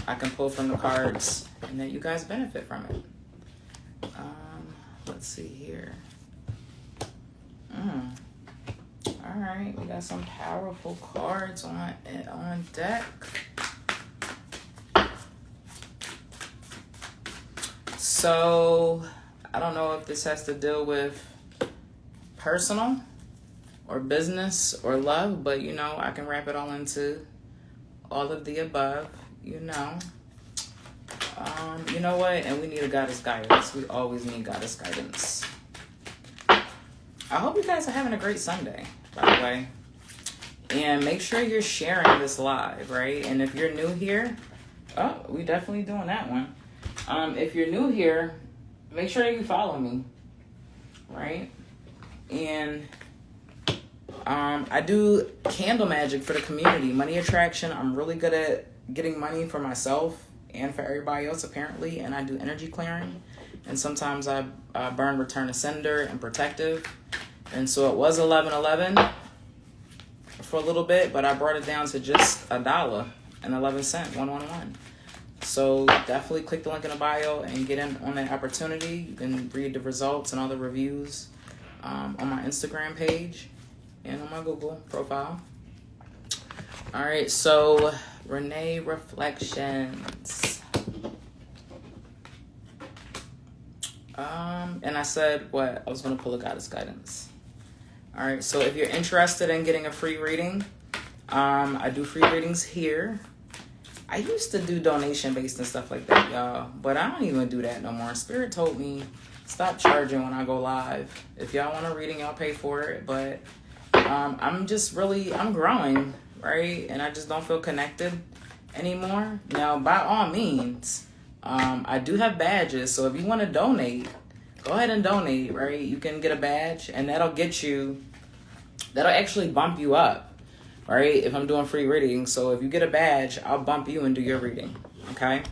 I can pull from the cards and that you guys benefit from it. Let's see here. All right, we got some powerful cards on deck. So, I don't know if this has to deal with personal or business or love, but I can wrap it all into all of the above, You know what? And we need a goddess guidance. We always need goddess guidance. I hope you guys are having a great Sunday, by the way. And make sure you're sharing this live, right? And if you're new here, we definitely doing that one. If you're new here, make sure you follow me, right? And I do candle magic for the community, money attraction. I'm really good at getting money for myself and for everybody else, apparently. And I do energy clearing. And sometimes I burn return to sender and protective. And so it was $11.11 for a little bit, but I brought it down to just $1.11, 111. So definitely click the link in the bio and get in on that opportunity. You can read the results and all the reviews on my Instagram page and on my Google profile. All right, so Renee Reflections. And I said what? I was going to pull a goddess guidance. All right, so if you're interested in getting a free reading, I do free readings here. I used to do donation-based and stuff like that, y'all, but I don't even do that no more. Spirit told me stop charging when I go live. If y'all want a reading, y'all pay for it, but I'm growing, right? And I just don't feel connected anymore. Now, by all means, I do have badges, so if you want to donate, go ahead and donate, right? You can get a badge, and that'll actually bump you up, right? If I'm doing free readings. So if you get a badge, I'll bump you and do your reading, okay?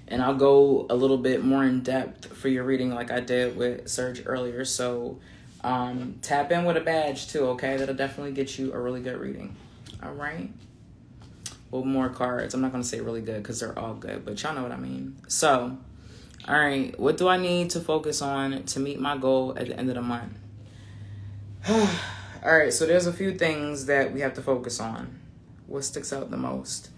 And I'll go a little bit more in depth for your reading like I did with Serge earlier. So tap in with a badge too, okay? That'll definitely get you a really good reading, all right? Well, more cards. I'm not going to say really good because they're all good, but y'all know what I mean. So, all right, what do I need to focus on to meet my goal at the end of the month? All right, so there's a few things that we have to focus on. What sticks out the most?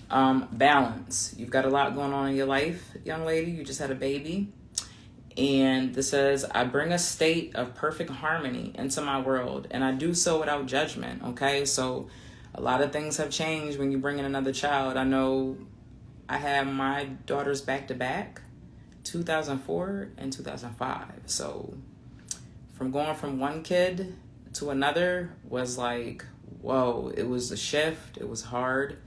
Balance. You've got a lot going on in your life, young lady. You just had a baby. And this says, I bring a state of perfect harmony into my world, and I do so without judgment, okay? So a lot of things have changed when you bring in another child. I know I had my daughters back-to-back, 2004 and 2005. So from going from one kid to another was like, whoa, it was a shift. It was hard.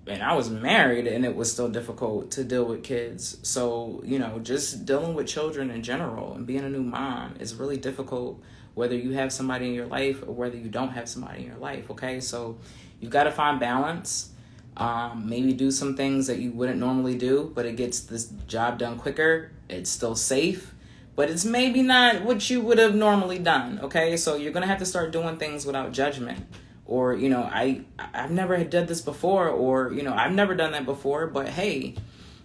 And I was married and it was still difficult to deal with kids. So, just dealing with children in general and being a new mom is really difficult, whether you have somebody in your life or whether you don't have somebody in your life. Okay. So you've got to find balance. Maybe do some things that you wouldn't normally do, but it gets this job done quicker. It's still safe, but it's maybe not what you would have normally done. Okay. So you're going to have to start doing things without judgment. Or, I've never done this before, or, I've never done that before, but hey,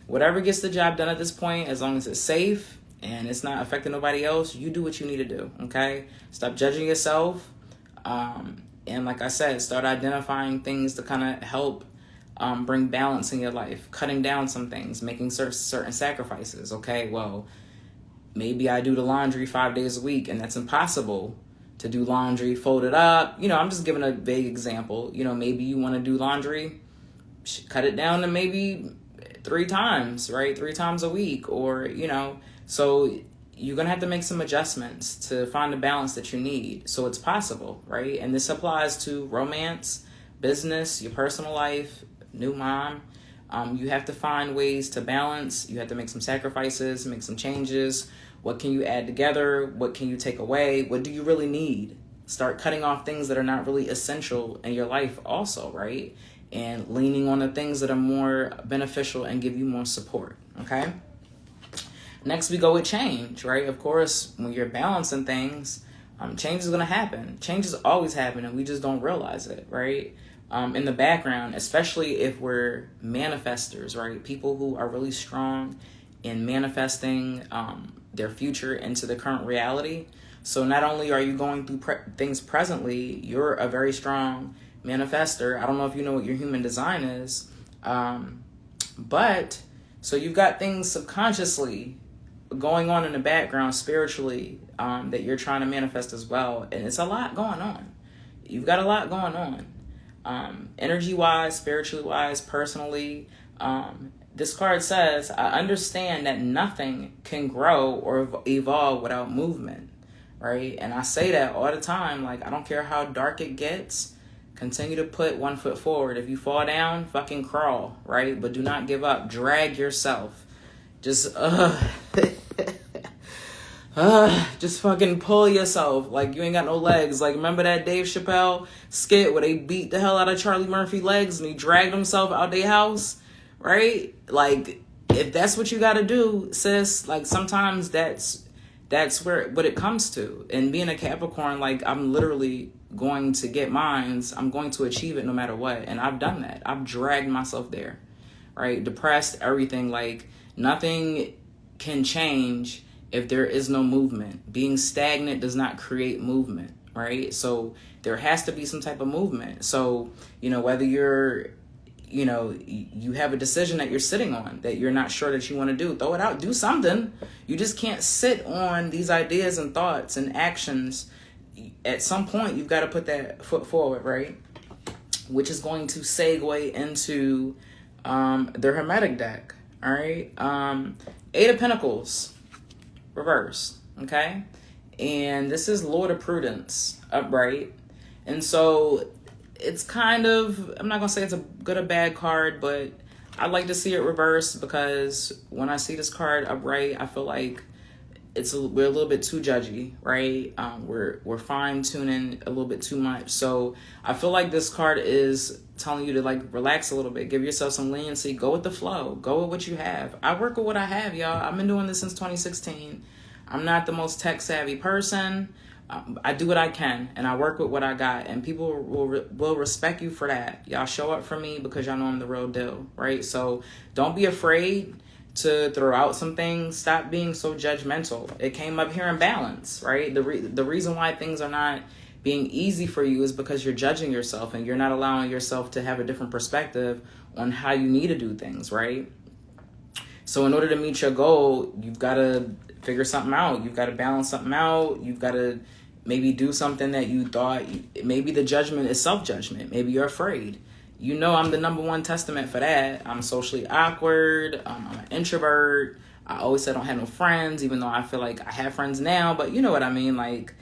whatever gets the job done at this point, as long as it's safe and it's not affecting nobody else, you do what you need to do, okay? Stop judging yourself. And like I said, start identifying things to kind of help bring balance in your life, cutting down some things, making certain sacrifices, okay? Well, maybe I do the laundry 5 days a week and that's impossible. to do laundry, fold it up. I'm just giving a vague example. Maybe you want to do laundry, cut it down to maybe 3 times, right? 3 times a week, or, so you're going to have to make some adjustments to find the balance that you need. So it's possible, right? And this applies to romance, business, your personal life, new mom. You have to find ways to balance. You have to make some sacrifices, make some changes. What can you add together? What can you take away? What do you really need? Start cutting off things that are not really essential in your life also, right? And leaning on the things that are more beneficial and give you more support, okay? Next, we go with change, right? Of course, when you're balancing things, change is going to happen. Change is always happening. We just don't realize it, right? In the background, especially if we're manifestors, right? People who are really strong in manifesting their future into the current reality. So not only are you going through things presently, you're a very strong manifester. I don't know if you know what your human design is, but so you've got things subconsciously going on in the background spiritually that you're trying to manifest as well. And it's a lot going on. You've got a lot going on. Energy-wise, spiritually-wise, personally. This card says, I understand that nothing can grow or evolve without movement, right? And I say that all the time. Like, I don't care how dark it gets. Continue to put 1 foot forward. If you fall down, fucking crawl, right? But do not give up. Drag yourself. Just fucking pull yourself like you ain't got no legs. Like, remember that Dave Chappelle skit where they beat the hell out of Charlie Murphy's legs and he dragged himself out their house, right? Like, if that's what you got to do, sis, like sometimes that's what it comes to. And being a Capricorn, like, I'm literally going to get mines. I'm going to achieve it no matter what. And I've done that. I've dragged myself there, right? Depressed, everything. Like, nothing can change if there is no movement. Being stagnant does not create movement, right? So there has to be some type of movement. So, whether you're, you have a decision that you're sitting on that you're not sure that you want to do, throw it out, do something. You just can't sit on these ideas and thoughts and actions. At some point, you've got to put that foot forward, right? Which is going to segue into the Hermetic deck. All right. 8 of Pentacles, reverse. Okay. And this is Lord of Prudence, upright. And so it's kind of, I'm not going to say it's a good or bad card, but I like to see it reversed because when I see this card upright, I feel like we're a little bit too judgy, right? We're fine tuning a little bit too much. So I feel like this card is telling you to like relax a little bit, give yourself some leniency, go with the flow, go with what you have. I work with what I have, y'all. I've been doing this since 2016. I'm not the most tech savvy person. I do what I can and I work with what I got, and people will respect you for that. Y'all show up for me because y'all know I'm the real deal, right? So don't be afraid to throw out some things. Stop being so judgmental. It came up here in balance, right? The reason why things are not being easy for you is because you're judging yourself and you're not allowing yourself to have a different perspective on how you need to do things, right? So in order to meet your goal, you've got to figure something out. You've got to balance something out. You've got to maybe do something that you thought, maybe the judgment is self-judgment. Maybe you're afraid. I'm the number one testament for that. I'm socially awkward. I'm an introvert. I always said I don't have no friends, even though I feel like I have friends now. But you know what I mean? Like,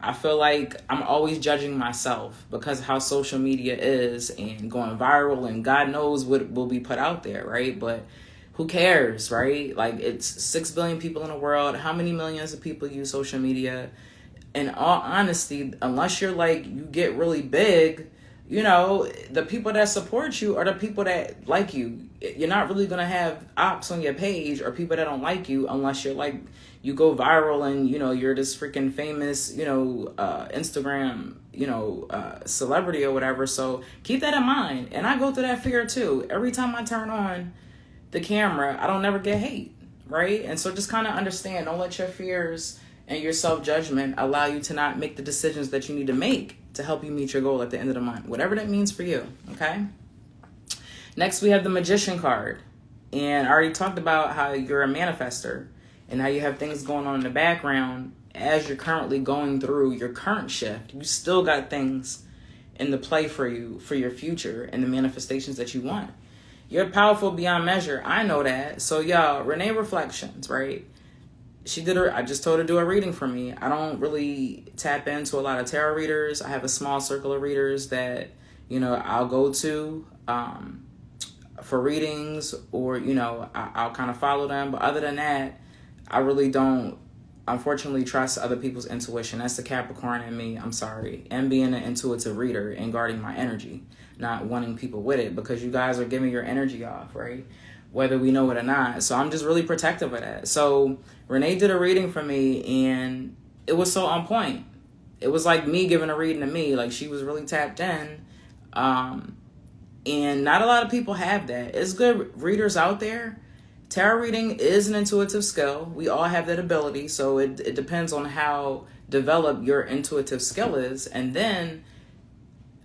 I feel like I'm always judging myself because of how social media is and going viral, and God knows what will be put out there, right? But who cares, right? Like, it's 6 billion people in the world. How many millions of people use social media? In all honesty, unless you're like, you get really big, the people that support you are the people that like you. You're not really going to have ops on your page or people that don't like you unless you're like, you go viral and, you're this freaking famous, Instagram, celebrity or whatever. So keep that in mind. And I go through that fear too. Every time I turn on the camera, I don't never get hate, right? And so just kind of understand, don't let your fears and your self-judgment allow you to not make the decisions that you need to make to help you meet your goal at the end of the month, whatever that means for you, okay? Next, we have the Magician card. And I already talked about how you're a manifester and how you have things going on in the background as you're currently going through your current shift, you still got things in the play for you, for your future and the manifestations that you want. You're powerful beyond measure. I know that. So y'all, Renee Reflections, right? I just told her to do a reading for me. I don't really tap into a lot of tarot readers. I have a small circle of readers that, I'll go to for readings, or, I'll kind of follow them. But other than that, I really don't, unfortunately, trust other people's intuition. That's the Capricorn in me. I'm sorry. And being an intuitive reader and guarding my energy, not wanting people with it, because you guys are giving your energy off, right? Whether we know it or not. So I'm just really protective of that. So Renee did a reading for me, and it was so on point. It was like me giving a reading to me. Like, she was really tapped in. And not a lot of people have that. It's good readers out there. Tarot reading is an intuitive skill. We all have that ability. So it depends on how developed your intuitive skill is. And then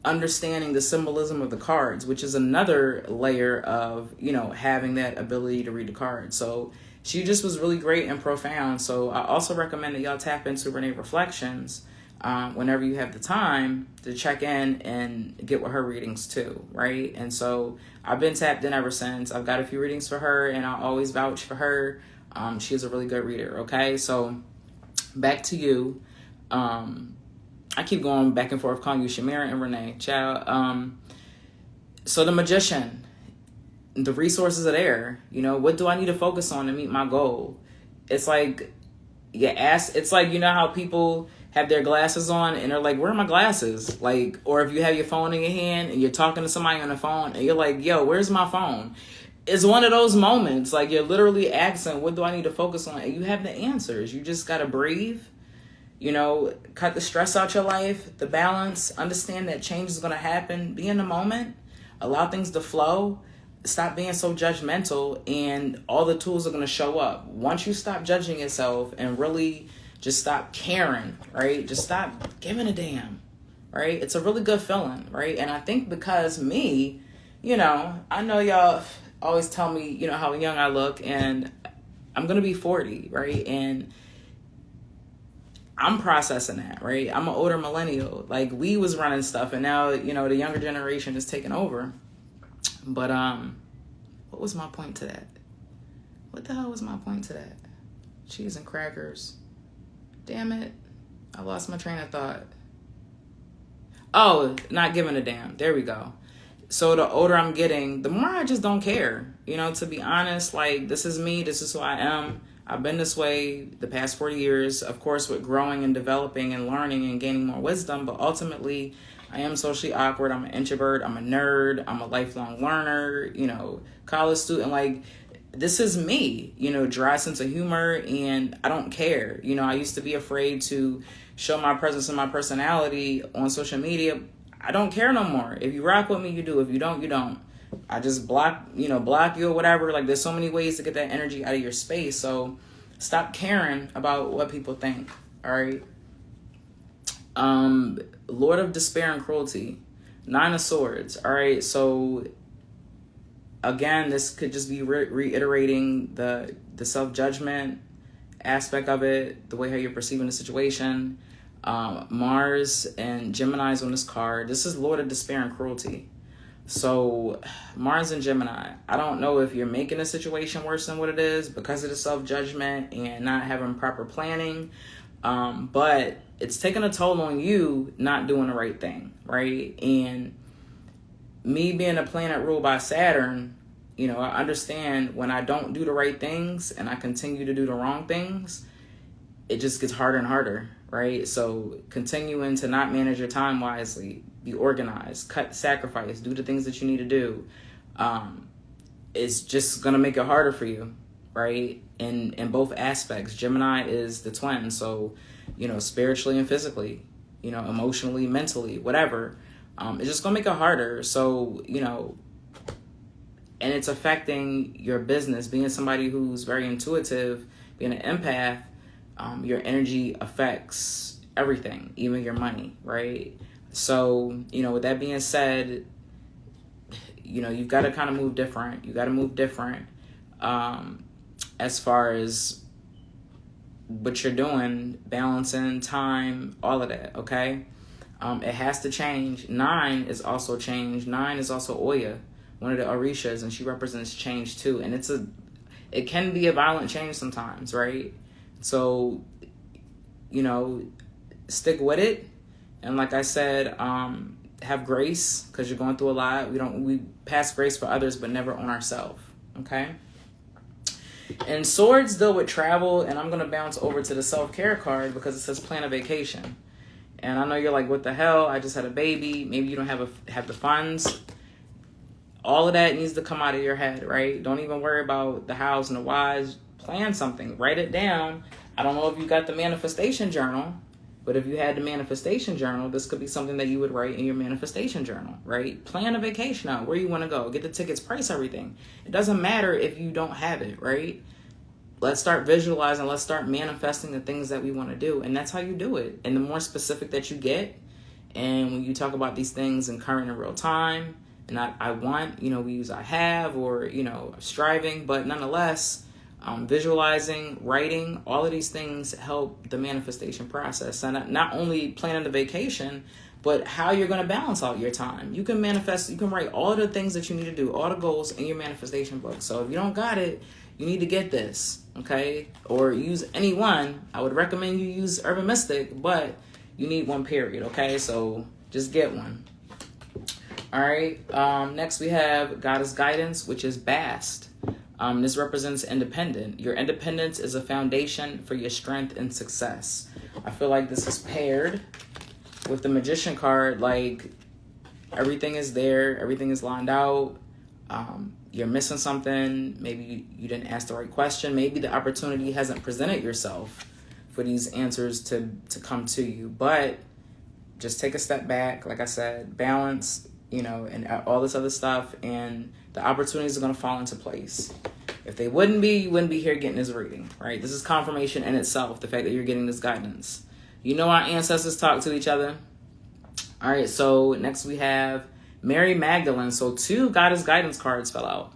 understanding the symbolism of the cards, which is another layer of, having that ability to read the cards. So she just was really great and profound. So I also recommend that y'all tap into Renee Reflections whenever you have the time to check in and get with her readings too, right? And so I've been tapped in ever since. I've got a few readings for her, and I'll always vouch for her. She's a really good reader, okay? So back to you. I keep going back and forth calling you Shamira and Renee. Ciao. So the Magician, the resources are there. What do I need to focus on to meet my goal? It's like, it's like, how people have their glasses on and they're like, where are my glasses? Like, or if you have your phone in your hand and you're talking to somebody on the phone and you're like, yo, where's my phone? It's one of those moments. Like, you're literally asking, what do I need to focus on? And you have the answers. You just got to breathe. Cut the stress out your life, the balance, understand that change is going to happen. Be in the moment, allow things to flow, stop being so judgmental, and all the tools are going to show up. Once you stop judging yourself and really just stop caring, right? Just stop giving a damn, right? It's a really good feeling, right? And I think because me, I know y'all always tell me, how young I look, and I'm going to be 40, right? And I'm processing that, right? I'm an older millennial. Like, we was running stuff, and now, the younger generation is taking over. But what was my point to that? What the hell was my point to that? Cheese and crackers. Damn it. I lost my train of thought. Oh, not giving a damn. There we go. So the older I'm getting, the more I just don't care. To be honest, like, this is me. This is who I am. I've been this way the past 40 years, of course, with growing and developing and learning and gaining more wisdom. But ultimately, I am socially awkward. I'm an introvert. I'm a nerd. I'm a lifelong learner, college student. Like, this is me, dry sense of humor, and I don't care. I used to be afraid to show my presence and my personality on social media. I don't care no more. If you rock with me, you do. If you don't, you don't. I just block you or whatever. Like, there's so many ways to get that energy out of your space. So stop caring about what people think. All right. Lord of Despair and Cruelty, 9 of Swords. All right. So again, this could just be reiterating the self-judgment aspect of it, the way how you're perceiving the situation. Mars and Gemini's on this card. This is Lord of Despair and Cruelty. So Mars and Gemini, I don't know if you're making a situation worse than what it is because of the self-judgment and not having proper planning. But it's taking a toll on you not doing the right thing, right? And me being a planet ruled by Saturn, I understand when I don't do the right things and I continue to do the wrong things, it just gets harder and harder, right? So continuing to not manage your time wisely, be organized, sacrifice, do the things that you need to do. It's just going to make it harder for you, right? In both aspects. Gemini is the twin. So, spiritually and physically, emotionally, mentally, whatever. It's just going to make it harder. So, and it's affecting your business. Being somebody who's very intuitive, being an empath, your energy affects everything, even your money, right? So, with that being said, you've got to kind of move different. You got to move different as far as what you're doing, balancing time, all of that, okay? It has to change. 9 is also change. 9 is also Oya, one of the Orishas, and she represents change too. And it can be a violent change sometimes, right? So, stick with it. And like I said, have grace, because you're going through a lot. We pass grace for others, but never on ourselves, okay? And swords deal with travel, and I'm going to bounce over to the self-care card because it says plan a vacation. And I know you're like, what the hell? I just had a baby. Maybe you don't have the funds. All of that needs to come out of your head, right? Don't even worry about the hows and the whys. Plan something. Write it down. I don't know if you got the manifestation journal, but if you had the manifestation journal, this could be something that you would write in your manifestation journal, right? Plan a vacation out, where you want to go. Get the tickets, price everything. It doesn't matter if you don't have it, right? Let's start visualizing. Let's start manifesting the things that we want to do. And that's how you do it. And the more specific that you get, and when you talk about these things in current and real time, and I want, we use I have, or, striving, but nonetheless, visualizing, writing, all of these things help the manifestation process. And not only planning the vacation, but how you're going to balance out your time. You can manifest, you can write all of the things that you need to do, all the goals in your manifestation book. So if you don't got it, you need to get this, okay? Or use any one. I would recommend you use Urban Mystic, but you need one, period, okay? So just get one. All right. Next we have Goddess Guidance, which is Bast. This represents independent. Your independence is a foundation for your strength and success. I feel like this is paired with the Magician card. Like, everything is there. Everything is lined out. You're missing something. Maybe you didn't ask the right question. Maybe the opportunity hasn't presented yourself for these answers to come to you. But just take a step back. Like I said, balance, and all this other stuff. And the opportunities are going to fall into place. If they wouldn't be, you wouldn't be here getting this reading, right? This is confirmation in itself, the fact that you're getting this guidance. Our ancestors talk to each other. All right, so next we have Mary Magdalene. So 2 Goddess Guidance cards fell out.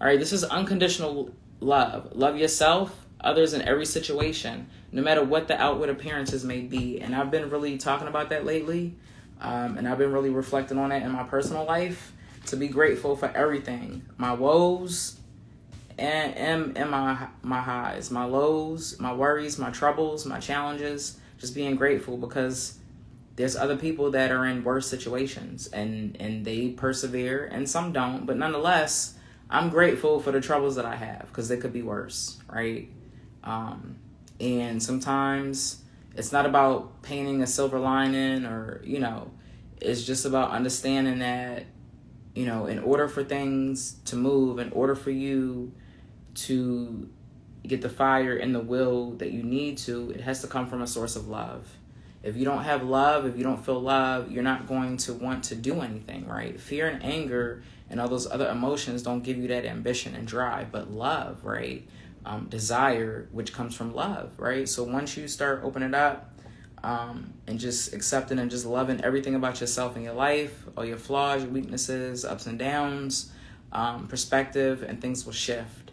All right, this is unconditional love. Love yourself, others in every situation, no matter what the outward appearances may be. And I've been really talking about that lately. And I've been really reflecting on it in my personal life, to be grateful for everything. My woes and my highs, my lows, my worries, my troubles, my challenges. Just being grateful, because there's other people that are in worse situations and they persevere and some don't. But nonetheless, I'm grateful for the troubles that I have, because they could be worse, right? And sometimes it's not about painting a silver lining, or, it's just about understanding that, in order for things to move, in order for you to get the fire and the will that you need to, it has to come from a source of love. If you don't have love, if you don't feel love, you're not going to want to do anything, right? Fear and anger and all those other emotions don't give you that ambition and drive, but love, right? Desire, which comes from love, right? So once you start opening up, and just accepting and just loving everything about yourself and your life, all your flaws, your weaknesses, ups and downs, perspective, and things will shift,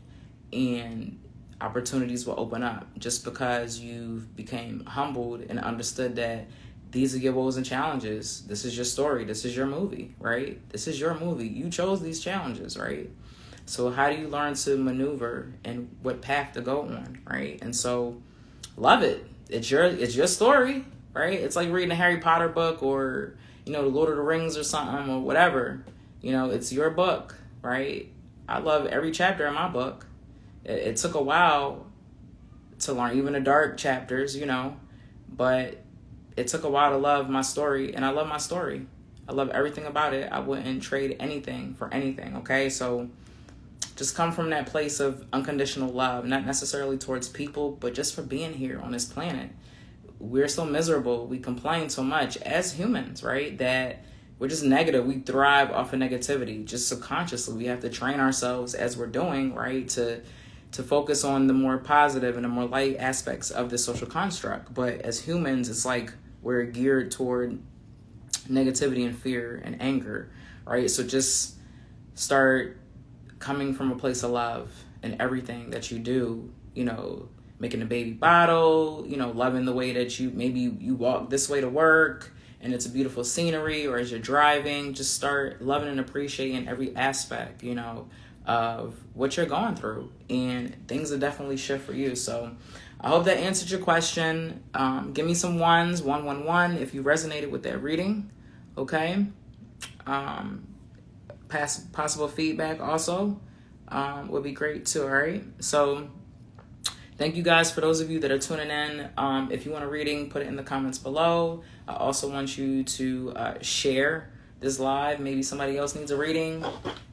and opportunities will open up, just because you've became humbled and understood that these are your woes and challenges. This is your story. This is your movie, right? This is your movie. You chose these challenges, right? So how do you learn to maneuver and what path to go on, right? And so love it. It's your story, right? It's like reading a Harry Potter book, or, the Lord of the Rings or something, or whatever. It's your book, right? I love every chapter in my book. It took a while to learn, even the dark chapters, but it took a while to love my story, and I love my story. I love everything about it. I wouldn't trade anything for anything, okay? So just come from that place of unconditional love, not necessarily towards people, but just for being here on this planet. We're so miserable. We complain so much as humans, right? That we're just negative. We thrive off of negativity, just subconsciously. We have to train ourselves, as we're doing, right, to focus on the more positive and the more light aspects of this social construct. But as humans, it's like we're geared toward negativity and fear and anger, right? So just start coming from a place of love in everything that you do, making a baby bottle, you know, loving the way that you walk this way to work and it's a beautiful scenery, or as you're driving, just start loving and appreciating every aspect, you know, of what you're going through, and things will definitely shift for you. So I hope that answered your question. Give me some ones, 111, if you resonated with that reading. Okay. Possible feedback also would be great too. All right. So thank you guys for those of you that are tuning in. If you want a reading, put it in the comments below. I also want you to share this live. Maybe somebody else needs a reading.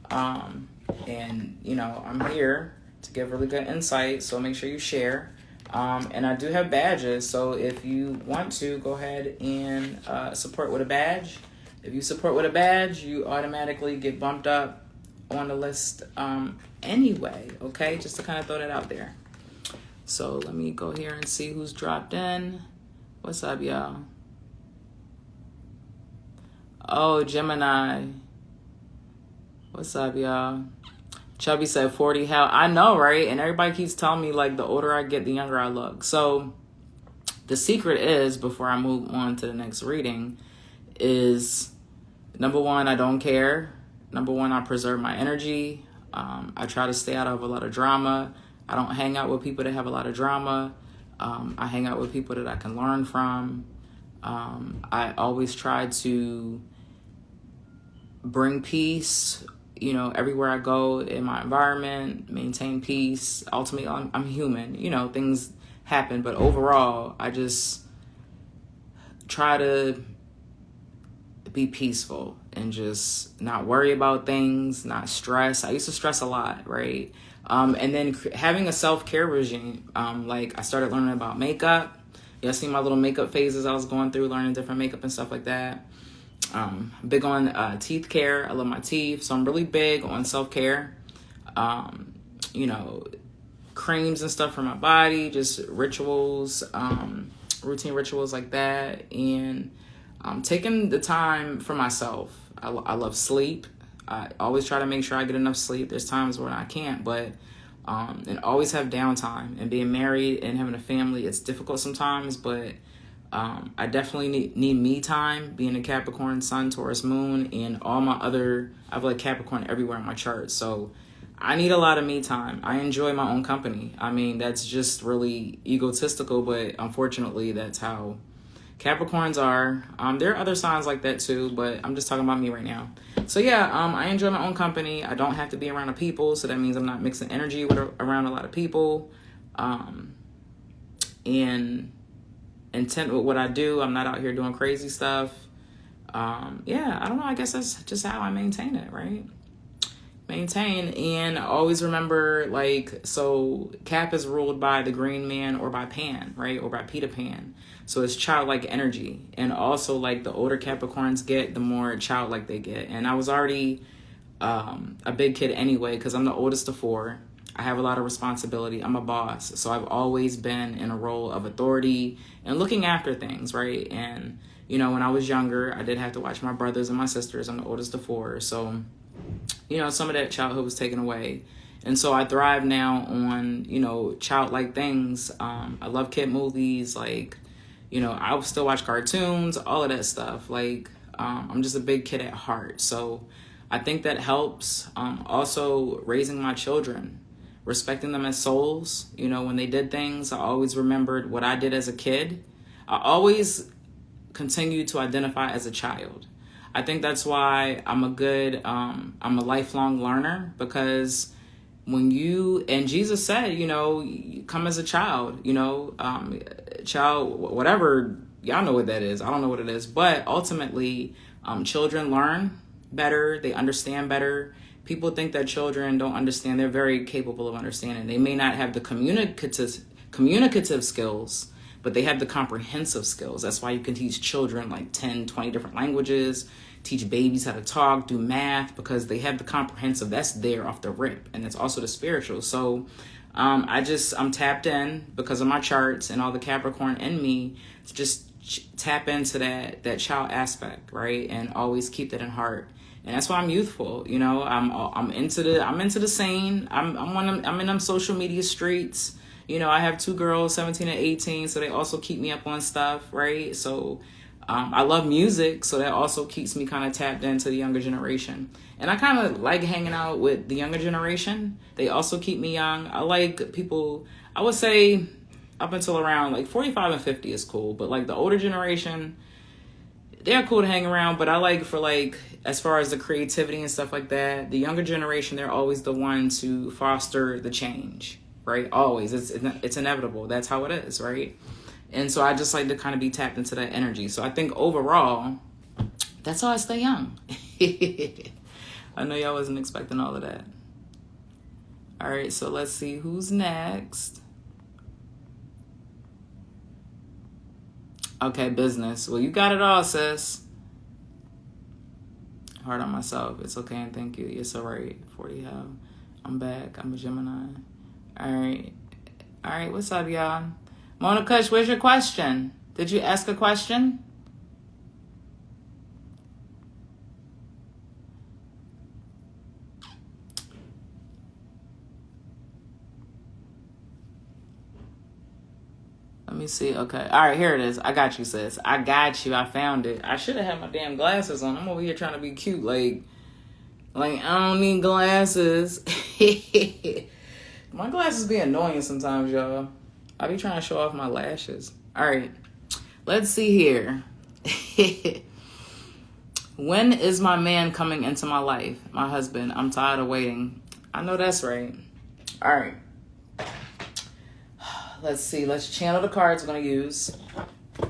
And, you know, I'm here to give really good insight, so make sure you share. And I do have badges, so if you want to, go ahead and support with a badge. If you support with a badge, you automatically get bumped up on the list anyway, okay? Just to kind of throw that out there. So let me go here and see who's dropped in. What's up, y'all? Oh, Gemini. What's up, y'all? Chubby said 40. Hell, I know, right? And everybody keeps telling me, like, the older I get, the younger I look. So the secret is, before I move on to the next reading, is number one, I don't care. Number one, I preserve my energy. I try to stay out of a lot of drama. I don't hang out with people that have a lot of drama. I hang out with people that I can learn from. I always try to bring peace, you know, everywhere I go in my environment, maintain peace. Ultimately, I'm human, you know, things happen, but overall, I just try to be peaceful and just not worry about things, not stress. I used to stress a lot, right? And then having a self-care regime. Like, I started learning about makeup. Y'all see my little makeup phases I was going through, learning different makeup and stuff like that. Big on teeth care. I love my teeth, so I'm really big on self-care. You know, creams and stuff for my body, just rituals, routine rituals like that, and taking the time for myself. I love sleep. I always try to make sure I get enough sleep. There's times when I can't, but and always have downtime. And being married and having a family, it's difficult sometimes, but I definitely need me time, being a Capricorn, Sun, Taurus, Moon, and all my other, I have like Capricorn everywhere in my chart. So I need a lot of me time. I enjoy my own company. I mean, that's just really egotistical, but unfortunately, that's how Capricorns are. There are other signs like that too, but I'm just talking about me right now. So yeah, I enjoy my own company. I don't have to be around the people, so that means I'm not mixing energy around a lot of people. And intent with what I do. I'm not out here doing crazy stuff. Yeah, I don't know. I guess that's just how I maintain it, right? Maintain. And always remember, like, so Cap is ruled by the Green Man or by Pan, right? Or by Peter Pan. So it's childlike energy. And also, like, the older Capricorns get, the more childlike they get. And I was already a big kid anyway, because I'm the oldest of four. I have a lot of responsibility. I'm a boss. So I've always been in a role of authority and looking after things, right? And, you know, when I was younger, I did have to watch my brothers and my sisters. I'm the oldest of four. So, you know, some of that childhood was taken away. And so I thrive now on, you know, childlike things. I love kid movies. Like, you know, I'll still watch cartoons, all of that stuff. Like, I'm just a big kid at heart. So I think that helps. Also, raising my children, respecting them as souls. You know, when they did things, I always remembered what I did as a kid. I always continue to identify as a child. I think that's why I'm a lifelong learner, because when you, and Jesus said, you know, you come as a child, you know, child, whatever, y'all know what that is. I don't know what it is, but ultimately, children learn better. They understand better. People think that children don't understand. They're very capable of understanding. They may not have the communicative skills, but they have the comprehensive skills. That's why you can teach children like 10, 20 different languages, teach babies how to talk, do math, because they have the comprehensive. That's there off the rip. And it's also the spiritual. So I'm tapped in because of my charts and all the Capricorn in me to just tap into that child aspect, right? And always keep that in heart. And that's why I'm youthful. You know, I'm into the scene. I'm in them social media streets. You know, I have 2 girls, 17 and 18, so they also keep me up on stuff, right? So I love music, so that also keeps me kind of tapped into the younger generation. And I kind of like hanging out with the younger generation. They also keep me young. I like people, I would say up until around like 45 and 50 is cool. But like the older generation, they're cool to hang around. But I like for like, as far as the creativity and stuff like that, the younger generation, they're always the one to foster the change, right? Always. It's inevitable. That's how it is, right? And so I just like to kind of be tapped into that energy. So I think overall, that's how I stay young. I know y'all wasn't expecting all of that. All right, so let's see who's next. Okay, business. Well, you got it all, sis. Hard on myself. It's okay and thank you. It's all right. 40 how? I'm back. I'm a Gemini. All right. All right, what's up, y'all? Mona Kush, where's your question? Did you ask a question? Let me see. Okay. All right, here it is. I got you, sis. I got you. I found it. I should have had my damn glasses on. I'm over here trying to be cute. Like I don't need glasses. My glasses be annoying sometimes, y'all. I be trying to show off my lashes. All right. Let's see here. When is my man coming into my life? My husband. I'm tired of waiting. I know that's right. All right. Let's see. Let's channel the cards I'm going to use.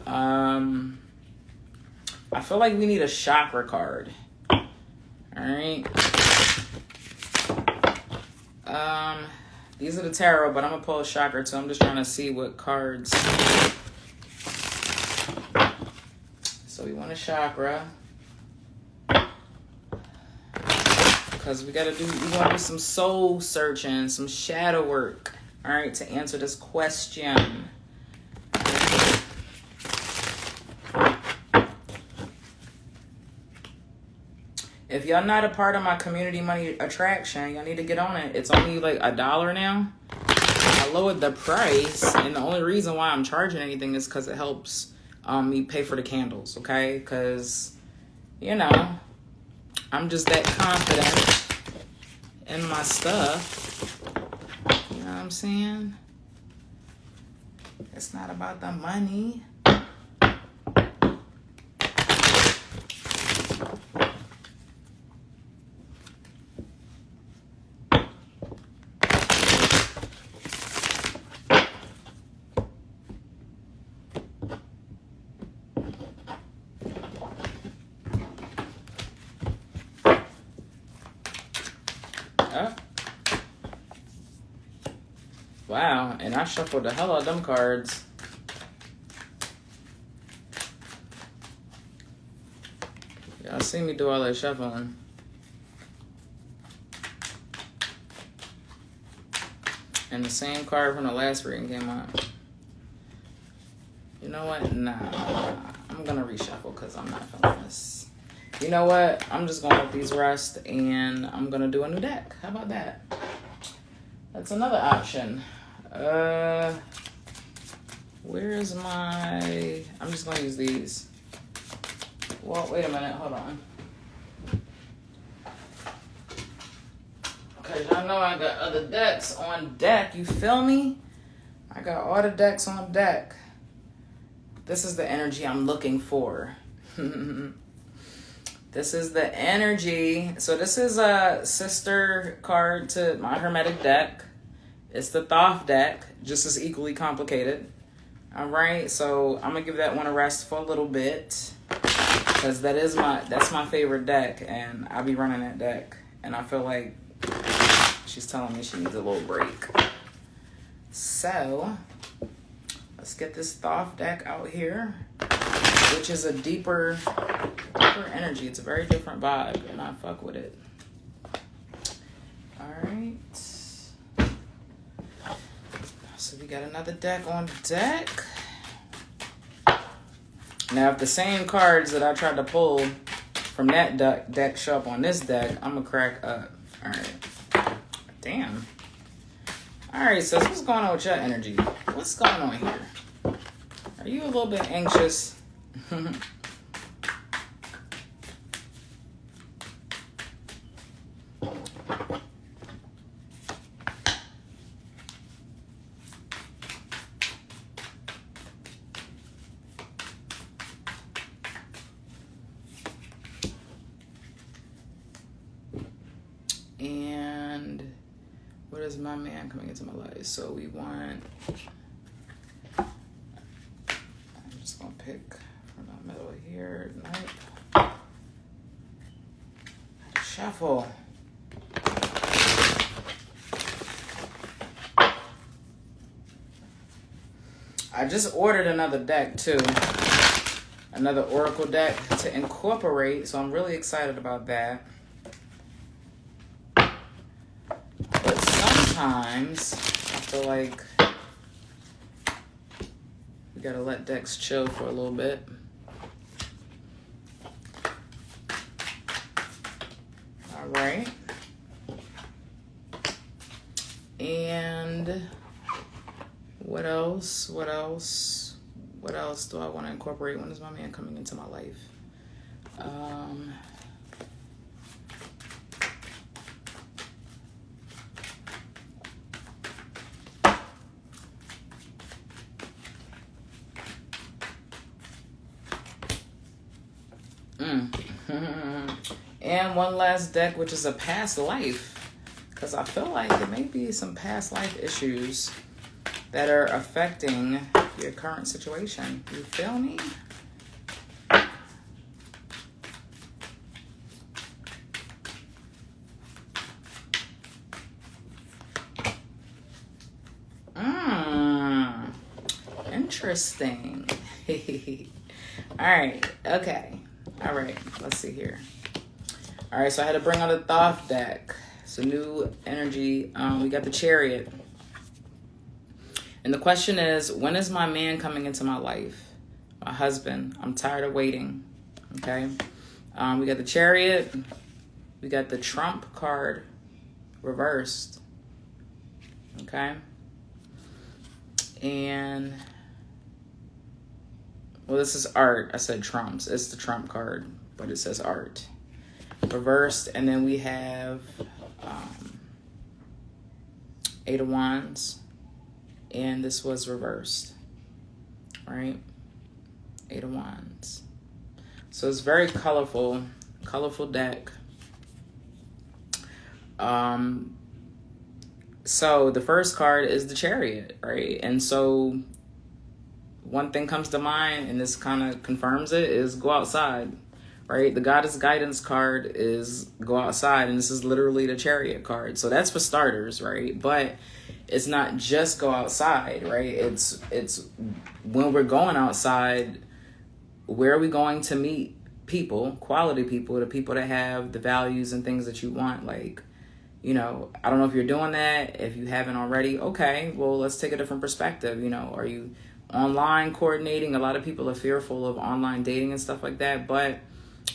I feel like we need a chakra card. All right. These are the tarot, but I'm going to pull a chakra too. I'm just trying to see what cards. So we want a chakra. Because we want to do some soul searching, some shadow work. All right, to answer this question. If y'all not a part of my community money attraction, y'all need to get on it. It's only like $1 now. I lowered the price, and the only reason why I'm charging anything is because it helps me pay for the candles, okay? Because, you know, I'm just that confident in my stuff. You know what I'm saying? It's not about the money. Wow, and I shuffled the hell out of them cards. Y'all see me do all that shuffling. And the same card from the last reading came out. You know what? Nah. I'm going to reshuffle because I'm not feeling this. You know what? I'm just going to let these rest and I'm going to do a new deck. How about that? That's another option. Where's my... I'm just going to use these. Well, wait a minute. Hold on. Because y'all know I got other decks on deck. You feel me? I got all the decks on deck. This is the energy I'm looking for. This is the energy. So this is a sister card to my Hermetic deck. It's the Thoth deck, just as equally complicated. All right, so I'm gonna give that one a rest for a little bit because that's my favorite deck, and I'll be running that deck. And I feel like she's telling me she needs a little break. So let's get this Thoth deck out here, which is a deeper energy. It's a very different vibe, and I fuck with it. All right. So we got another deck on deck. Now, if the same cards that I tried to pull from that deck show up on this deck, I'm going to crack up. All right. Damn. All right, so what's going on with your energy? What's going on here? Are you a little bit anxious? And what is my man coming into my life? So we want, I'm just going to pick from the middle here. Nope. Shuffle. I just ordered another deck too. Another Oracle deck to incorporate. So I'm really excited about that. Sometimes I feel like we gotta let decks chill for a little bit. All right. And what else? What else do I want to incorporate? When is my man coming into my life? And one last deck, which is a past life, because I feel like there may be some past life issues that are affecting your current situation. You feel me? Interesting. All right. Okay. All right. Let's see here. All right. So I had to bring out a Thoth deck. So new energy. We got the Chariot. And the question is, when is my man coming into my life? My husband. I'm tired of waiting. Okay. We got the Chariot. We got the Trump card reversed. Okay. And, well, this is art. I said Trumps. It's the Trump card, but it says art. Reversed. And then we have Eight of Wands. And this was reversed. Right? Eight of Wands. So it's very colorful deck. So the first card is the Chariot, right? And so one thing comes to mind, and this kind of confirms it, is go outside, right? The Goddess Guidance card is go outside, and this is literally the Chariot card. So that's for starters, right? But it's not just go outside, right? It's when we're going outside, where are we going to meet people, quality people, the people that have the values and things that you want, like, you know, I don't know if you're doing that. If you haven't already, okay, well, let's take a different perspective. You know, are you online coordinating? A lot of people are fearful of online dating and stuff like that, but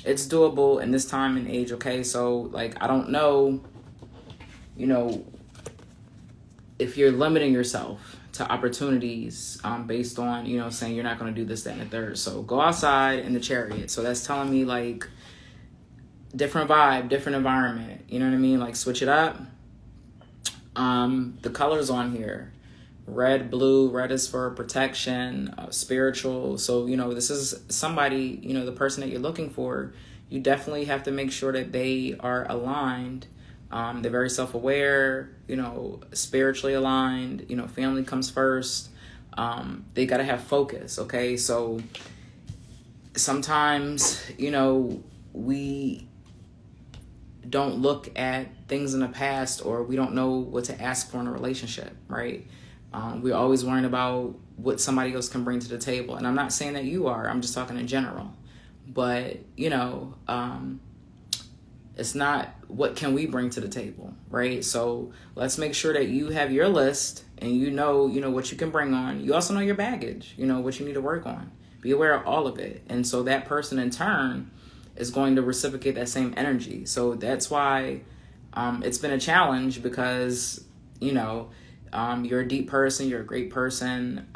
it's doable in this time and age, okay? So, like, I don't know, you know, if you're limiting yourself to opportunities based on, you know, saying you're not going to do this, that, and the third. So go outside in the Chariot. So that's telling me, like, different vibe, different environment. You know what I mean? Like, switch it up. The colors on here, red, blue. Red is for protection, spiritual. So, you know, this is somebody, you know, the person that you're looking for. You definitely have to make sure that they are aligned. They're very self-aware, you know, spiritually aligned. You know, family comes first. They got to have focus, okay? So sometimes, you know, we don't look at things in the past, or we don't know what to ask for in a relationship, right? We're always worrying about what somebody else can bring to the table. And I'm not saying that you are, I'm just talking in general. But, you know, it's not what can we bring to the table, right? So let's make sure that you have your list and you know what you can bring on. You also know your baggage, you know, what you need to work on. Be aware of all of it. And so that person in turn is going to reciprocate that same energy. So that's why it's been a challenge, because, you know, You're a deep person. You're a great person.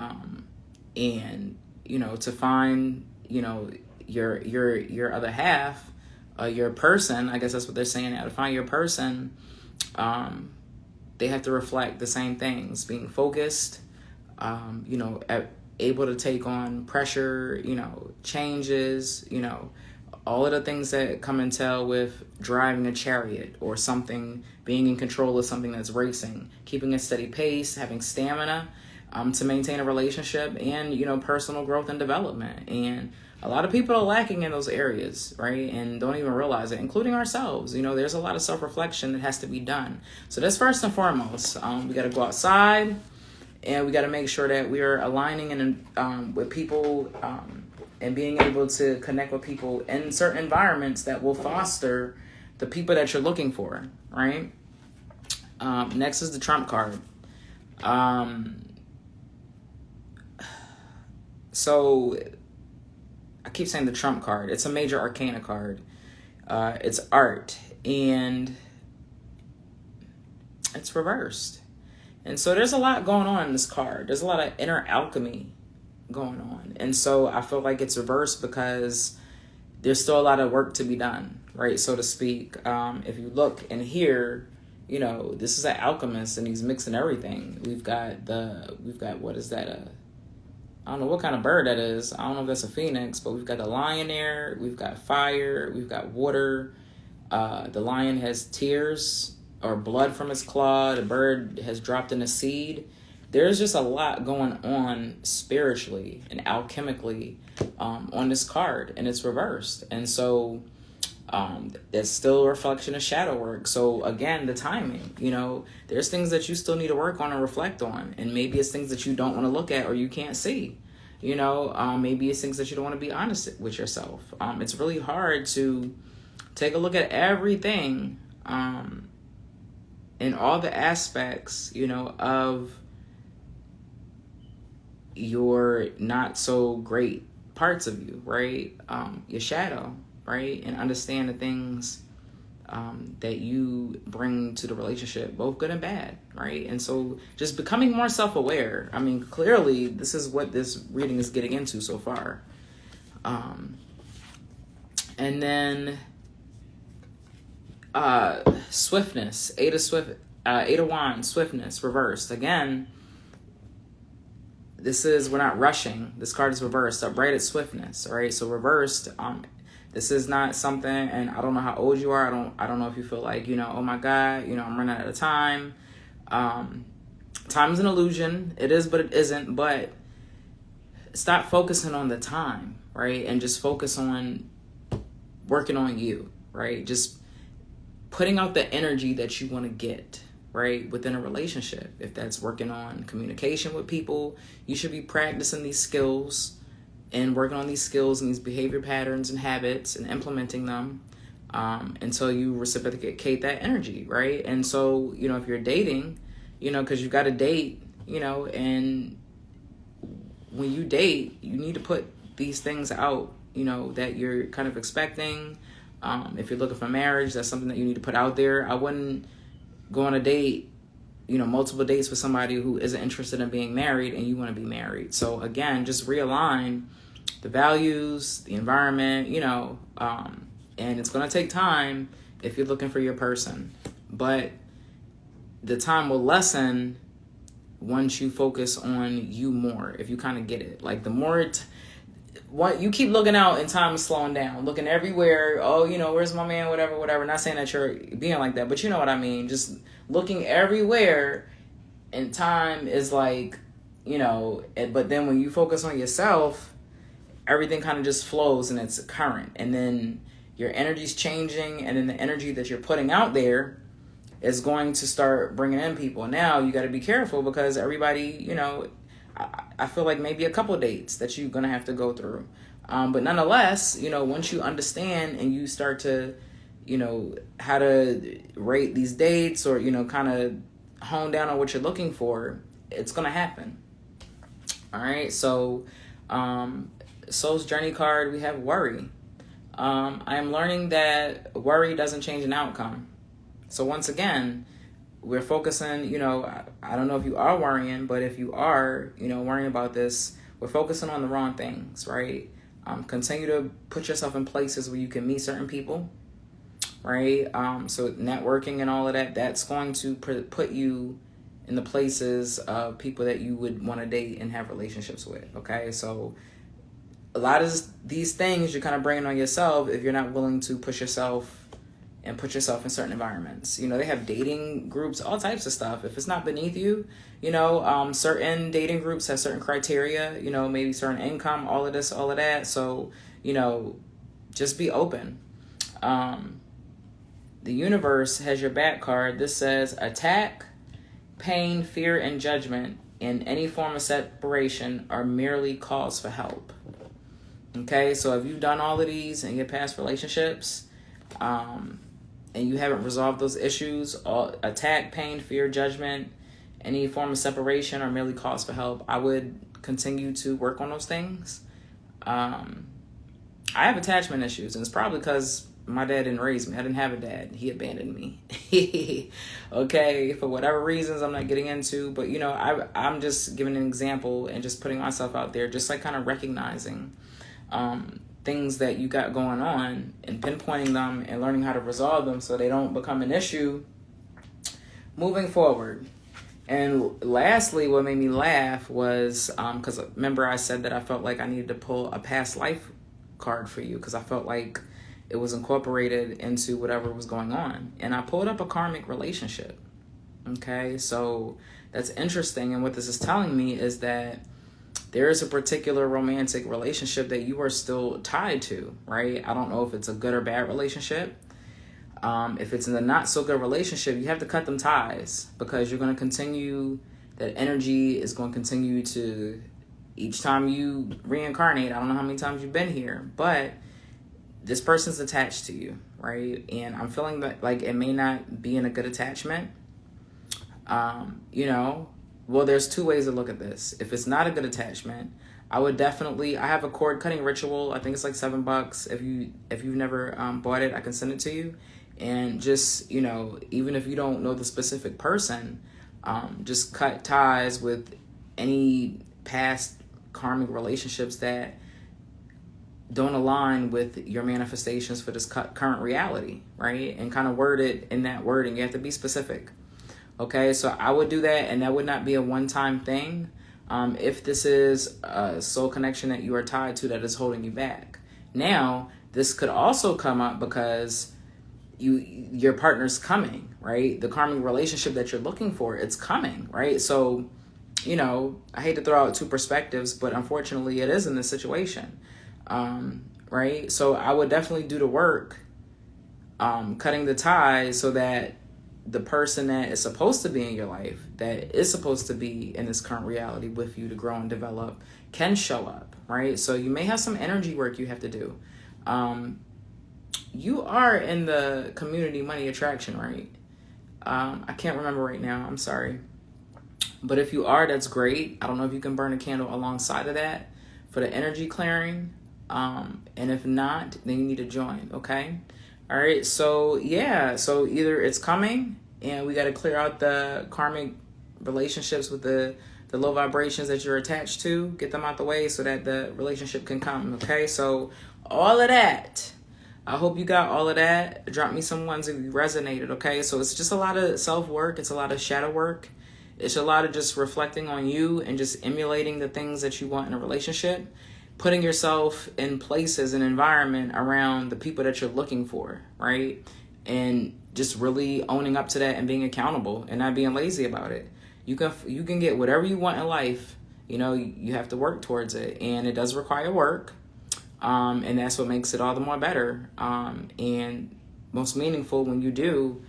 And, to find, your other half, your person, I guess that's what they're saying now, to find your person, they have to reflect the same things, being focused, able to take on pressure, changes, all of the things that come and tell with driving a chariot or something, being in control of something that's racing, keeping a steady pace, having stamina, to maintain a relationship, and, personal growth and development. And a lot of people are lacking in those areas, right? And don't even realize it, including ourselves. There's a lot of self-reflection that has to be done. So that's first and foremost. We got to go outside, and we got to make sure that we are aligning and with people, and being able to connect with people in certain environments that will foster the people that you're looking for, right? Next is the Trump card. So I keep saying the Trump card. It's a major arcana card. It's art, and it's reversed. And so there's a lot going on in this card. There's a lot of inner alchemy going on. And so I feel like it's reversed because there's still a lot of work to be done, right? So to speak. If you look and hear, this is an alchemist, and he's mixing everything. We've got what is that? I don't know what kind of bird that is. I don't know if that's a phoenix, but we've got the lion there. We've got fire. We've got water. The lion has tears or blood from his claw. The bird has dropped in a seed. There's just a lot going on spiritually and alchemically on this card, and it's reversed. And so there's still a reflection of shadow work. So again, the timing, there's things that you still need to work on and reflect on. And maybe it's things that you don't want to look at or you can't see. Maybe it's things that you don't want to be honest with yourself. It's really hard to take a look at everything in all the aspects, of your not so great parts of you, right? Your shadow, right? And understand the things that you bring to the relationship, both good and bad, right? And so just becoming more self-aware. I mean, clearly this is what this reading is getting into so far. And then swiftness, Eight of Wands, swiftness, reversed. Again, we're not rushing. This card is reversed, uprighted swiftness, all right? So reversed, this is not something, and I don't know how old you are. I don't know if you feel like, oh my God, I'm running out of time. Time is an illusion. It is, but it isn't. But stop focusing on the time, right? And just focus on working on you, right? Just putting out the energy that you want to get, right, within a relationship. If that's working on communication with people, you should be practicing these skills and working on these skills and these behavior patterns and habits and implementing them until you reciprocate that energy, right? And so, if you're dating, because you've got to date, and when you date, you need to put these things out, that you're kind of expecting. If you're looking for marriage, that's something that you need to put out there. I wouldn't go on a date, multiple dates with somebody who isn't interested in being married and you want to be married. So again, just realign the values, the environment, and it's going to take time if you're looking for your person. But the time will lessen once you focus on you more, if you kind of get it. Like the more what you keep looking out and time is slowing down, looking everywhere. Oh, where's my man? Whatever. Not saying that you're being like that, but you know what I mean. Just looking everywhere, and time is like, but then when you focus on yourself, everything kind of just flows and it's current. And then your energy's changing, and then the energy that you're putting out there is going to start bringing in people. Now you got to be careful because everybody, I feel like maybe a couple dates that you're going to have to go through. But nonetheless, once you understand and you start to, how to rate these dates or, kind of hone down on what you're looking for, it's going to happen. All right. So, Soul's Journey card, we have worry. I am learning that worry doesn't change an outcome. So once again, we're focusing, you know, I don't know if you are worrying, but if you are, you know, worrying about this, we're focusing on the wrong things, right? Continue to put yourself in places where you can meet certain people, right? So networking and all of that, that's going to put you in the places of people that you would want to date and have relationships with, okay? So a lot of these things you're kind of bringing on yourself if you're not willing to push yourself and put yourself in certain environments. You know, they have dating groups, all types of stuff. If it's not beneath you, you know, certain dating groups have certain criteria, you know, maybe certain income, all of this, all of that. So, you know, just be open. The universe has your back card. This says attack, pain, fear, and judgment in any form of separation are merely calls for help. Okay, so if you've done all of these in your past relationships, and you haven't resolved those issues, attack, pain, fear, judgment, any form of separation or merely calls for help, I would continue to work on those things. I have attachment issues, and it's probably because my dad didn't raise me. I didn't have a dad. He abandoned me. Okay, for whatever reasons I'm not getting into, but you know, I'm just giving an example and just putting myself out there, just like kind of recognizing things that you got going on and pinpointing them and learning how to resolve them so they don't become an issue moving forward. And lastly, what made me laugh was because remember I said that I felt like I needed to pull a past life card for you because I felt like it was incorporated into whatever was going on. And I pulled up a karmic relationship. Okay, so that's interesting. And what this is telling me is that there is a particular romantic relationship that you are still tied to, right? I don't know if it's a good or bad relationship. If it's in a not so good relationship, you have to cut them ties because you're going to continue, that energy is going to continue to, each time you reincarnate, I don't know how many times you've been here, but this person's attached to you, right? And I'm feeling that like it may not be in a good attachment. You know, well, there's two ways to look at this. If it's not a good attachment, I have a cord cutting ritual. I think it's like $7. If you've never bought it, I can send it to you. And just, you know, even if you don't know the specific person, just cut ties with any past karmic relationships that don't align with your manifestations for this current reality, right? And kind of word it in that wording. You have to be specific. Okay, so I would do that, and that would not be a one-time thing. If this is a soul connection that you are tied to that is holding you back. Now, this could also come up because your partner's coming, right? The karmic relationship that you're looking for, it's coming, right? So, you know, I hate to throw out two perspectives, but unfortunately it is in this situation, right? So I would definitely do the work, cutting the ties so that the person that is supposed to be in your life, that is supposed to be in this current reality with you to grow and develop, can show up, right? So you may have some energy work you have to do. You are in the community money attraction, right? I can't remember right now. I'm sorry. But if you are, that's great. I don't know if you can burn a candle alongside of that for the energy clearing. And if not, then you need to join, okay? All right, so yeah, so either it's coming and we got to clear out the karmic relationships with the low vibrations that you're attached to, get them out the way so that the relationship can come, okay? So all of that, I hope you got all of that. Drop me some ones if you resonated, okay? So it's just a lot of self-work. It's a lot of shadow work. It's a lot of just reflecting on you and just emulating the things that you want in a relationship. Putting yourself in places and environment around the people that you're looking for, right? And just really owning up to that and being accountable and not being lazy about it. You can get whatever you want in life. You know, you have to work towards it, and it does require work. And that's what makes it all the more better and most meaningful when you do.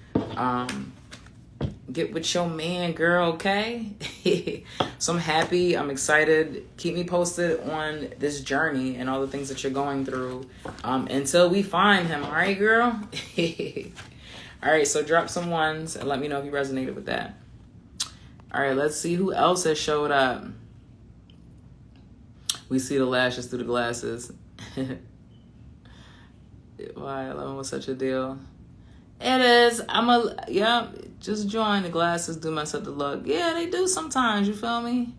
Get with your man, girl, okay? So I'm happy. I'm excited. Keep me posted on this journey and all the things that you're going through until we find him. All right, girl? All right, so drop some ones and let me know if you resonated with that. All right, let's see who else has showed up. We see the lashes through the glasses. Why 11 was such a deal? It is. Just join. The glasses do mess up the look. Yeah, they do sometimes. You feel me?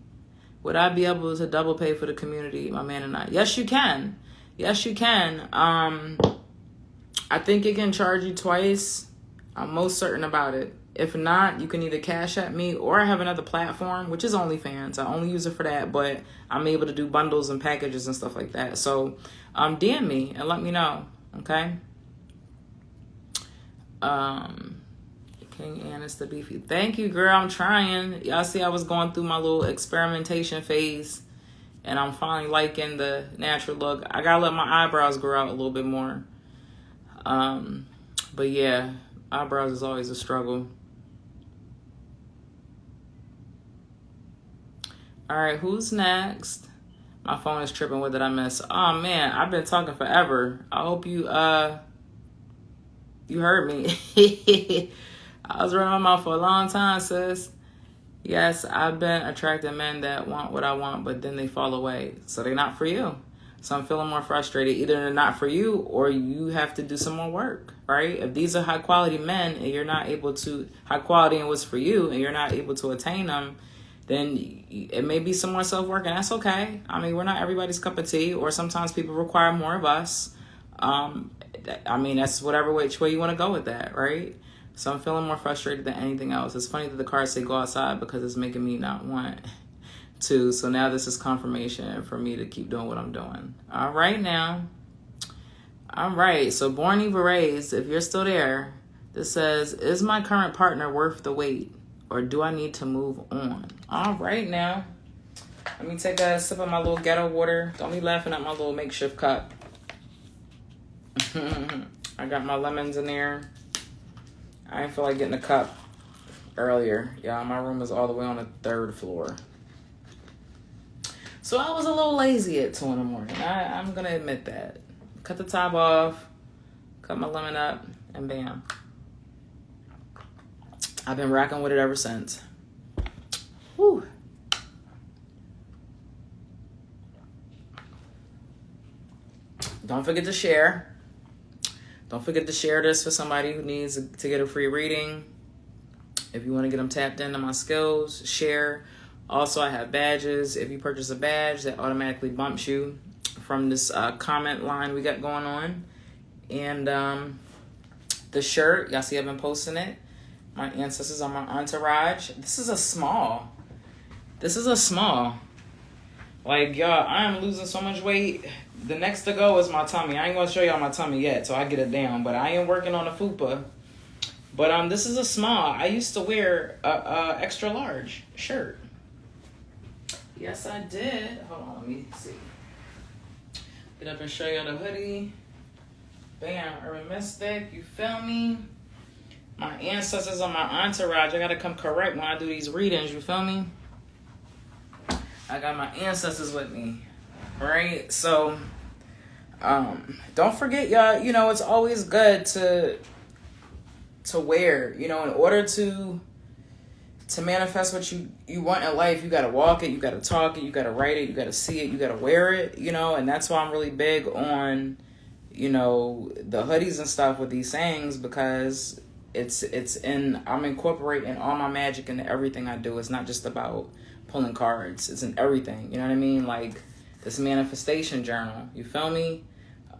Would I be able to double pay for the community, my man and I? Yes, you can. Yes, you can. I think it can charge you twice. I'm most certain about it. If not, you can either cash at me or I have another platform, which is OnlyFans. I only use it for that, but I'm able to do bundles and packages and stuff like that. So DM me and let me know, okay? King Annis the Beefy. Thank you, girl. I'm trying. Y'all see I was going through my little experimentation phase, and I'm finally liking the natural look. I gotta let my eyebrows grow out a little bit more. But yeah, eyebrows is always a struggle. All right, who's next? My phone is tripping. What did I miss? Oh man, I've been talking forever. I hope you you heard me. I was running my mouth for a long time, sis. Yes, I've been attracting men that want what I want, but then they fall away. So they're not for you. So I'm feeling more frustrated. Either they're not for you or you have to do some more work, right? If these are high quality men and you're not able to, high quality and what's for you, and you're not able to attain them, then it may be some more self-work, and that's okay. I mean, we're not everybody's cup of tea, or sometimes people require more of us. I mean, that's whatever which way you want to go with that, right? So I'm feeling more frustrated than anything else. It's funny that the cards say go outside because it's making me not want to. So now this is confirmation for me to keep doing what I'm doing. All right now. All right. So Born Evil Raised, if you're still there, this says, is my current partner worth the wait, or do I need to move on? All right now. Let me take a sip of my little ghetto water. Don't be laughing at my little makeshift cup. I got my lemons in there. I didn't feel like getting a cup earlier. Yeah, my room is all the way on the 3rd floor. So I was a little lazy at 2 in the morning. I'm going to admit that. Cut the top off, cut my lemon up, and bam. I've been rocking with it ever since. Whew. Don't forget to share. Don't forget to share this for somebody who needs to get a free reading. If you want to get them tapped into my skills, share. Also, I have badges. If you purchase a badge, that automatically bumps you from this comment line we got going on. And the shirt, y'all see I've been posting it. My ancestors on my entourage. This is a small. Like, y'all, I am losing so much weight. The next to go is my tummy. I ain't going to show y'all my tummy yet, so I get it down. But I am working on a fupa. But this is a small. I used to wear a extra large shirt. Yes, I did. Hold on, let me see. Get up and show y'all the hoodie. Bam, Urban Mystic. You feel me? My ancestors on my entourage. I got to come correct when I do these readings. You feel me? I got my ancestors with me. Right? So, don't forget, y'all, you know, it's always good to wear, you know, in order to manifest what you want in life. You got to walk it, you got to talk it, you got to write it, you got to see it, you got to wear it, you know. And that's why I'm really big on, you know, the hoodies and stuff with these sayings, because I'm incorporating all my magic into everything I do. It's not just about pulling cards, it's in everything, you know what I mean? Like this manifestation journal, you feel me?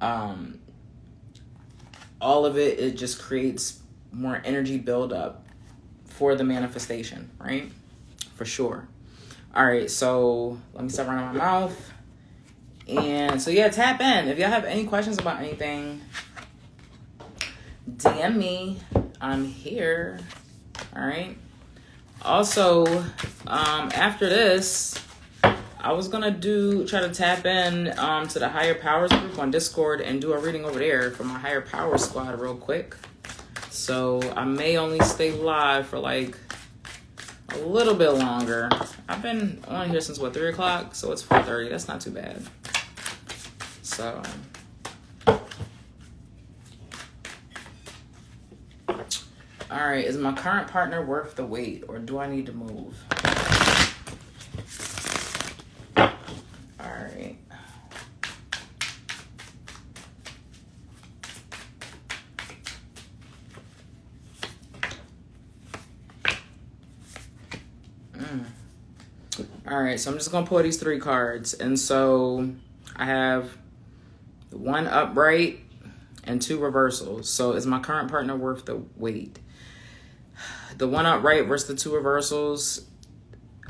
All of it just creates more energy buildup for the manifestation, right? For sure. All right, so let me stop running my mouth. And so yeah, tap in. If y'all have any questions about anything, DM me. I'm here. All right. Also, after this, I was gonna try to tap in to the Higher Powers group on Discord and do a reading over there for my Higher Power squad real quick. So I may only stay live for like a little bit longer. I've been on here since 3 o'clock, so it's 4:30. That's not too bad. So all right, is my current partner worth the wait, or do I need to move? All right. All right, so I'm just going to pull these 3 cards. And so I have 1 upright and 2 reversals. So is my current partner worth the wait? The 1 upright versus the 2 reversals,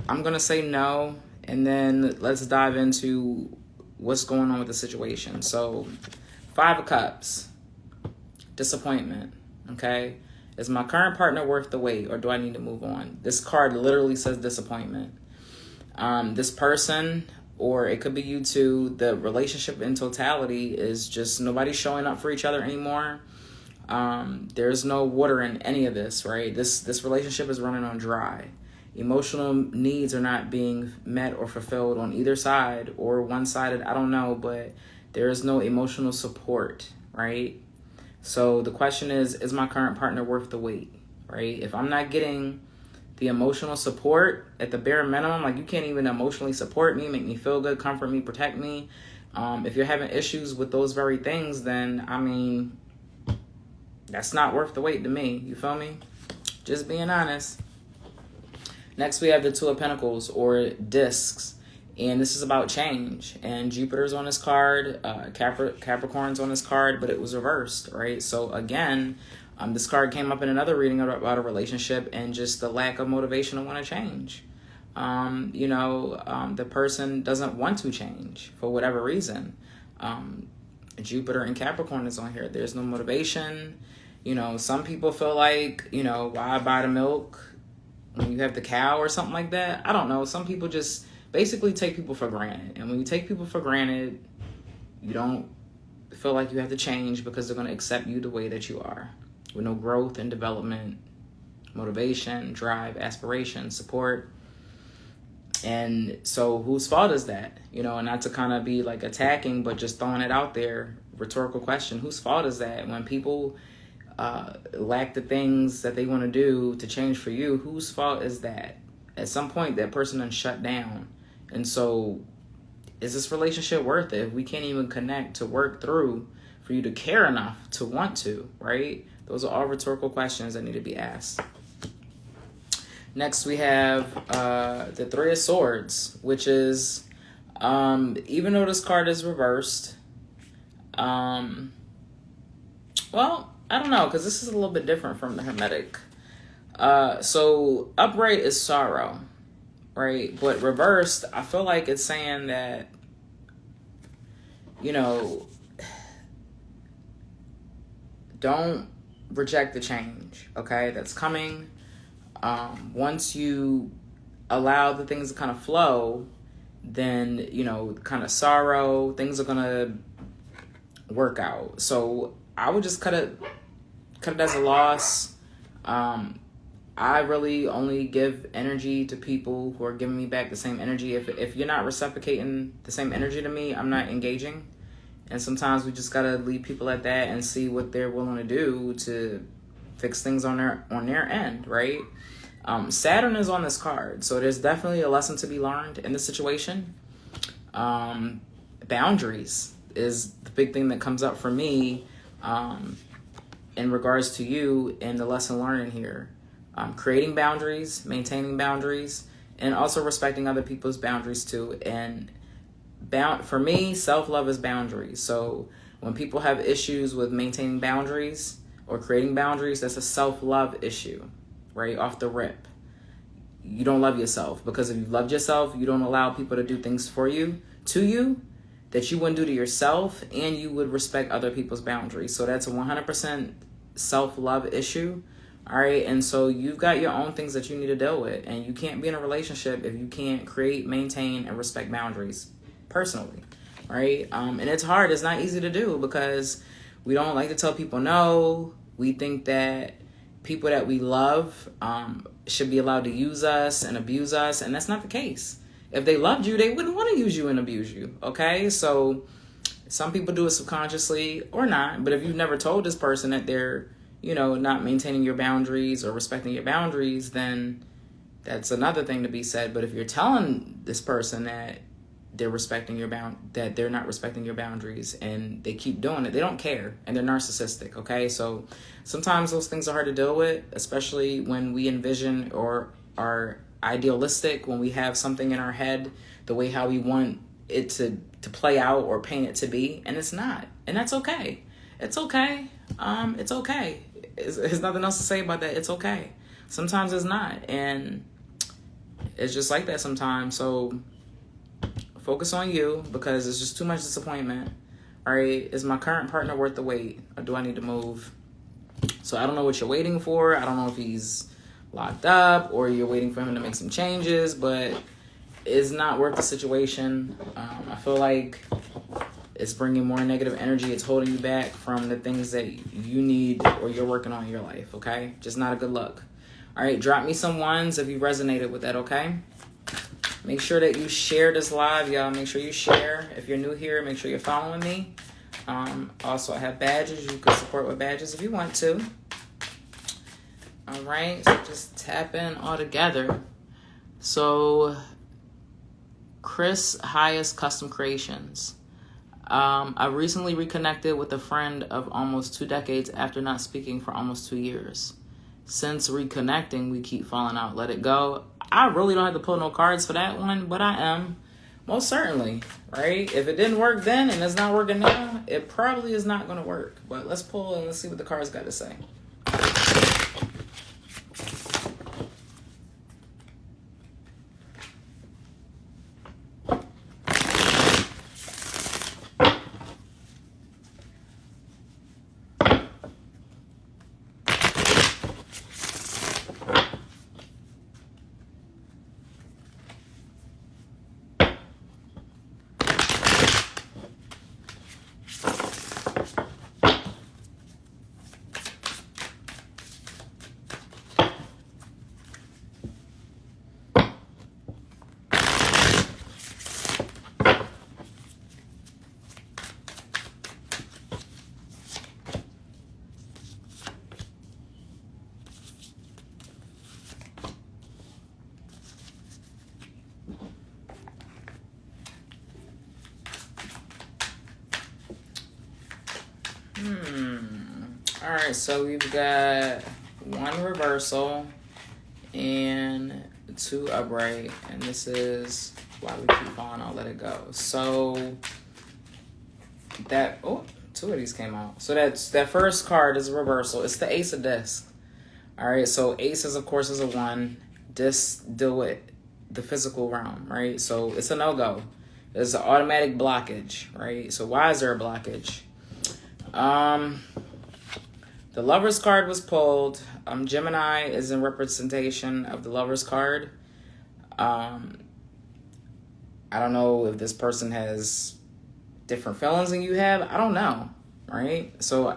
I'm going to say no. And then let's dive into what's going on with the situation. So 5 of Cups, disappointment, okay? Is my current partner worth the wait, or do I need to move on? This card literally says disappointment. This person, or it could be you two, the relationship in totality is just nobody's showing up for each other anymore. There's no water in any of this, right? This relationship is running on dry. Emotional needs are not being met or fulfilled on either side, or one-sided, I don't know, but there is no emotional support, right? So the question is my current partner worth the wait, right? If I'm not getting the emotional support at the bare minimum, like you can't even emotionally support me, make me feel good, comfort me, protect me. If you're having issues with those very things, then, I mean, that's not worth the wait to me. You feel me? Just being honest. Next, we have the 2 of Pentacles, or discs. And this is about change. And Jupiter's on this card, Capricorn's on this card, but it was reversed, right? So again, this card came up in another reading about a relationship and just the lack of motivation to want to change. The person doesn't want to change for whatever reason. Jupiter and Capricorn is on here. There's no motivation. Some people feel like, why buy the milk when you have the cow or something like that? I don't know. Some people just basically take people for granted. And when you take people for granted, you don't feel like you have to change because they're going to accept you the way that you are, with no growth and development, motivation, drive, aspiration, support. And so whose fault is that? And not to kind of be like attacking, but just throwing it out there, rhetorical question, whose fault is that? When people lack the things that they want to do to change for you, whose fault is that? At some point, that person done shut down. And so is this relationship worth it? If we can't even connect to work through for you to care enough to want to, right? Those are all rhetorical questions that need to be asked. Next, we have the 3 of Swords, which is, even though this card is reversed, well, I don't know, because this is a little bit different from the Hermetic. So upright is sorrow, right? But reversed, I feel like it's saying that, don't reject the change, okay? That's coming. Once you allow the things to kind of flow, then, kind of sorrow, things are going to work out. So I would just cut it as a loss. I really only give energy to people who are giving me back the same energy. If you're not reciprocating the same energy to me, I'm not engaging. And sometimes we just got to leave people at that and see what they're willing to do to fix things on their end, right? Saturn is on this card, so there's definitely a lesson to be learned in this situation. Boundaries is the big thing that comes up for me in regards to you and the lesson learned in here. Creating boundaries, maintaining boundaries, and also respecting other people's boundaries too. And for me, self-love is boundaries. So when people have issues with maintaining boundaries or creating boundaries, that's a self-love issue, right? Off the rip. You don't love yourself, because if you loved yourself, you don't allow people to do things for you, to you, that you wouldn't do to yourself, and you would respect other people's boundaries. So that's a 100% self-love issue. All right. And so you've got your own things that you need to deal with, and you can't be in a relationship if you can't create, maintain, and respect boundaries personally. Right. And it's hard. It's not easy to do because we don't like to tell people no. We think that people that we love should be allowed to use us and abuse us. And that's not the case. If they loved you, they wouldn't want to use you and abuse you. Okay. So some people do it subconsciously or not. But if you've never told this person that they're, not maintaining your boundaries or respecting your boundaries, then that's another thing to be said. But if you're telling this person that they're that they're not respecting your boundaries and they keep doing it, they don't care and they're narcissistic. Okay. So sometimes those things are hard to deal with, especially when we envision or are idealistic when we have something in our head the way how we want it to play out or paint it to be, and it's not. And that's okay. It's okay. It's okay. There's nothing else to say about that. It's okay. Sometimes it's not, and it's just like that sometimes. So focus on you, because it's just too much disappointment. All right, is my current partner worth the wait, or do I need to move? So I don't know what you're waiting for. I don't know if he's locked up or you're waiting for him to make some changes, but it's not worth the situation. I feel like it's bringing more negative energy. It's holding you back from the things that you need or you're working on in your life, okay? Just not a good look. All right, drop me some ones if you resonated with that, okay? Make sure that you share this live, y'all. Make sure you share. If you're new here, make sure you're following me. Also, I have badges. You can support with badges if you want to. All right, so just tap in all together. So, Chris Highest Custom Creations. I recently reconnected with a friend of almost 2 decades after not speaking for almost 2 years. Since reconnecting, we keep falling out. Let it go. I really don't have to pull no cards for that one, but I am. Most certainly, right? If it didn't work then and it's not working now, it probably is not going to work. But let's pull and let's see what the cards got to say. All right, so we've got 1 reversal and 2 upright, and this is why we keep on. I'll let it go. So that 2 of these came out. So that first card is a reversal. It's the Ace of Discs. All right, so aces of course is a 1. Discs deal with the physical realm, right? So it's a no-go. There's an automatic blockage, right? So why is there a blockage? The Lover's card was pulled. Gemini is in representation of the Lover's card. I don't know if this person has different feelings than you have. I don't know, right? So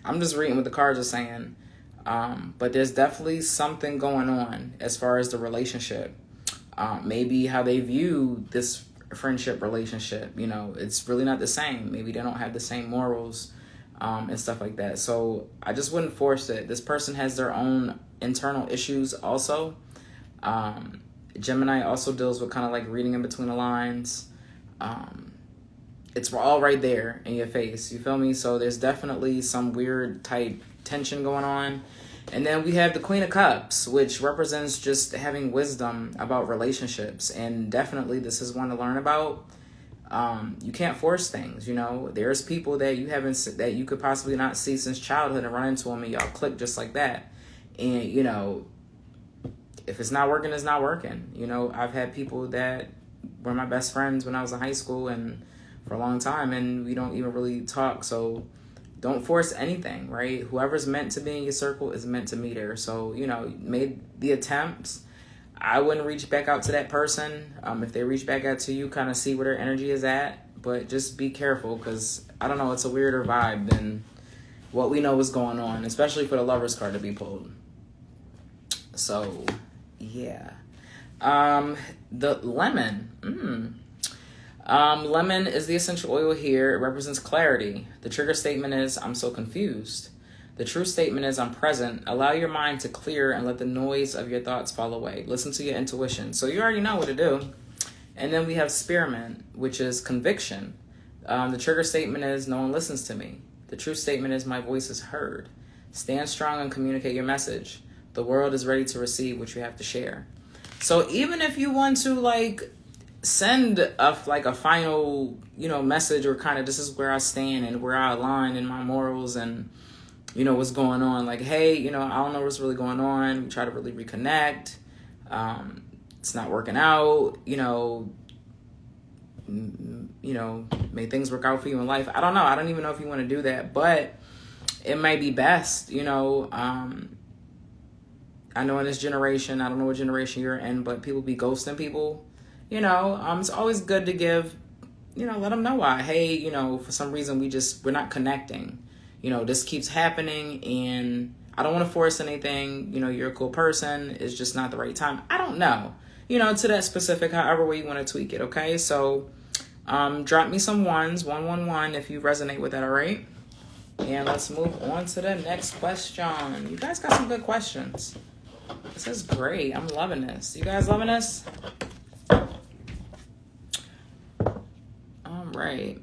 I'm just reading what the cards are saying. But there's definitely something going on as far as the relationship. Maybe how they view this friendship relationship. You know, it's really not the same. Maybe they don't have the same morals. And stuff like that. So I just wouldn't force it. This person has their own internal issues also. Gemini also deals with kind of like reading in between the lines. It's all right there in your face. You feel me? So there's definitely some weird type tension going on. And then we have the Queen of Cups, which represents just having wisdom about relationships. And definitely this is one to learn about. You can't force things, you know. There's people that you could possibly not see since childhood and run into them and y'all click just like that. And, you know, if it's not working, it's not working. You know, I've had people that were my best friends when I was in high school and for a long time, and we don't even really talk. So don't force anything, right? Whoever's meant to be in your circle is meant to be there. So, you know, made the attempts. I wouldn't reach back out to that person. If they reach back out to you, kind of see where their energy is at. But just be careful, because, I don't know, it's a weirder vibe than what we know is going on, especially for the Lover's card to be pulled. So, yeah. The lemon. Lemon is the essential oil here. It represents clarity. The trigger statement is, I'm so confused. The true statement is, I'm present. Allow your mind to clear and let the noise of your thoughts fall away. Listen to your intuition. So you already know what to do. And then we have spearmint, which is conviction. The trigger statement is, no one listens to me. The true statement is, my voice is heard. Stand strong and communicate your message. The world is ready to receive what you have to share. So even if you want to like send a final, message, or kind of this is where I stand and where I align in my morals and what's going on. Like, hey, I don't know what's really going on. We try to really reconnect. It's not working out. May things work out for you in life. I don't know. I don't even know if you want to do that, but it might be best. I know in this generation, I don't know what generation you're in, but people be ghosting people. It's always good to give, let them know why. Hey, for some reason we're not connecting. This keeps happening and I don't want to force anything. You're a cool person. It's just not the right time. I don't know, to that specific, however way you want to tweak it. Okay. So, drop me some ones, 111, if you resonate with that. All right. And let's move on to the next question. You guys got some good questions. This is great. I'm loving this. You guys loving this? All right.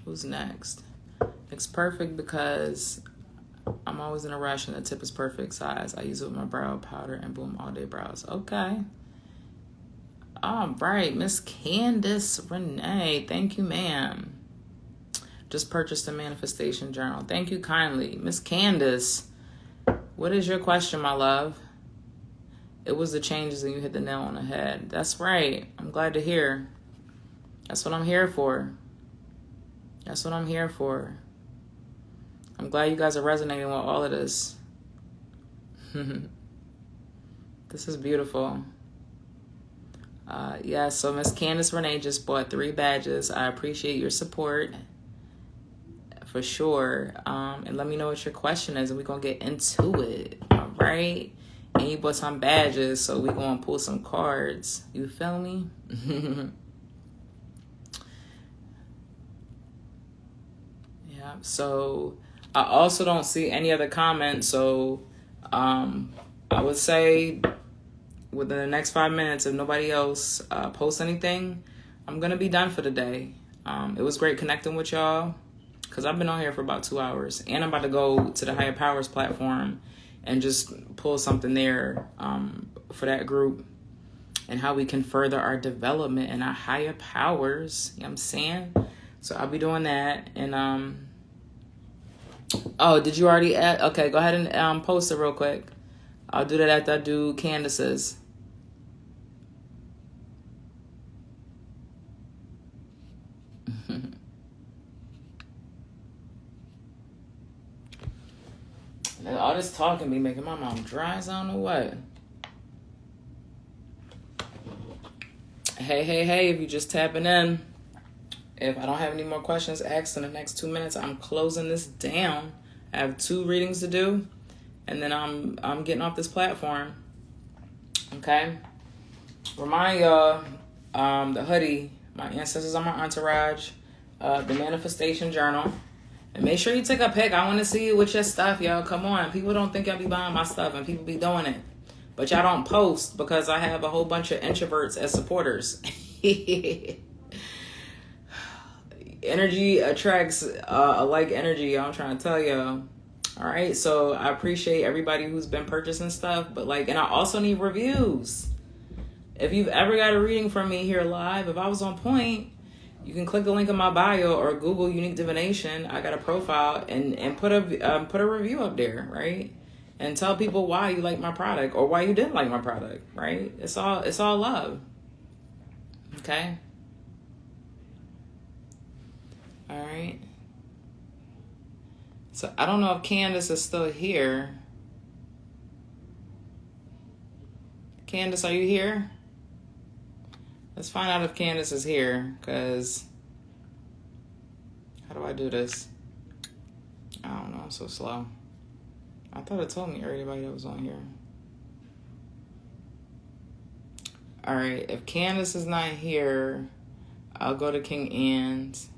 Who's next? It's perfect because I'm always in a rush and the tip is perfect size. I use it with my brow powder and boom, all day brows. Okay. All right. Miss Candace Renee. Thank you, ma'am. Just purchased a manifestation journal. Thank you kindly. Miss Candace, what is your question, my love? It was the changes and you hit the nail on the head. That's right. I'm glad to hear. That's what I'm here for. That's what I'm here for. I'm glad you guys are resonating with all of this. This is beautiful. So Miss Candace Renee just bought 3 badges. I appreciate your support. For sure. And let me know what your question is and we're going to get into it. All right. And you bought some badges, so we're going to pull some cards. You feel me? Yeah. So I also don't see any other comments. So I would say within the next 5 minutes, if nobody else posts anything, I'm going to be done for the day. It was great connecting with y'all. Because I've been on here for about 2 hours. And I'm about to go to the Higher Powers platform and just pull something there for that group. And how we can further our development and our higher powers. You know what I'm saying? So I'll be doing that. And, oh, did you already add? Okay, go ahead and post it real quick. I'll do that after I do Candace's. All this talking be making my mouth dry as I don't know what. Hey, if you just tapping in, if I don't have any more questions asked in the next 2 minutes, I'm closing this down. I have 2 readings to do, and then I'm getting off this platform. Okay? Remind y'all, the hoodie, my ancestors are my entourage, the manifestation journal. And make sure you take a pic. I want to see you with your stuff, y'all. Come on. People don't think y'all be buying my stuff, and people be doing it. But y'all don't post because I have a whole bunch of introverts as supporters. Energy attracts alike energy. I'm trying to tell y'all. All right. So I appreciate everybody who's been purchasing stuff. But and I also need reviews. If you've ever got a reading from me here live, if I was on point, you can click the link in my bio or Google Unique Divination. I got a profile and put a review up there, right? And tell people why you like my product or why you didn't like my product, right? It's all love. Okay? All right. So I don't know if Candace is still here. Candace, are you here? Let's find out if Candace is here, because how do I do this? I don't know, I'm so slow. I thought it told me everybody that was on here. All right, if Candace is not here, I'll go to King Ann's.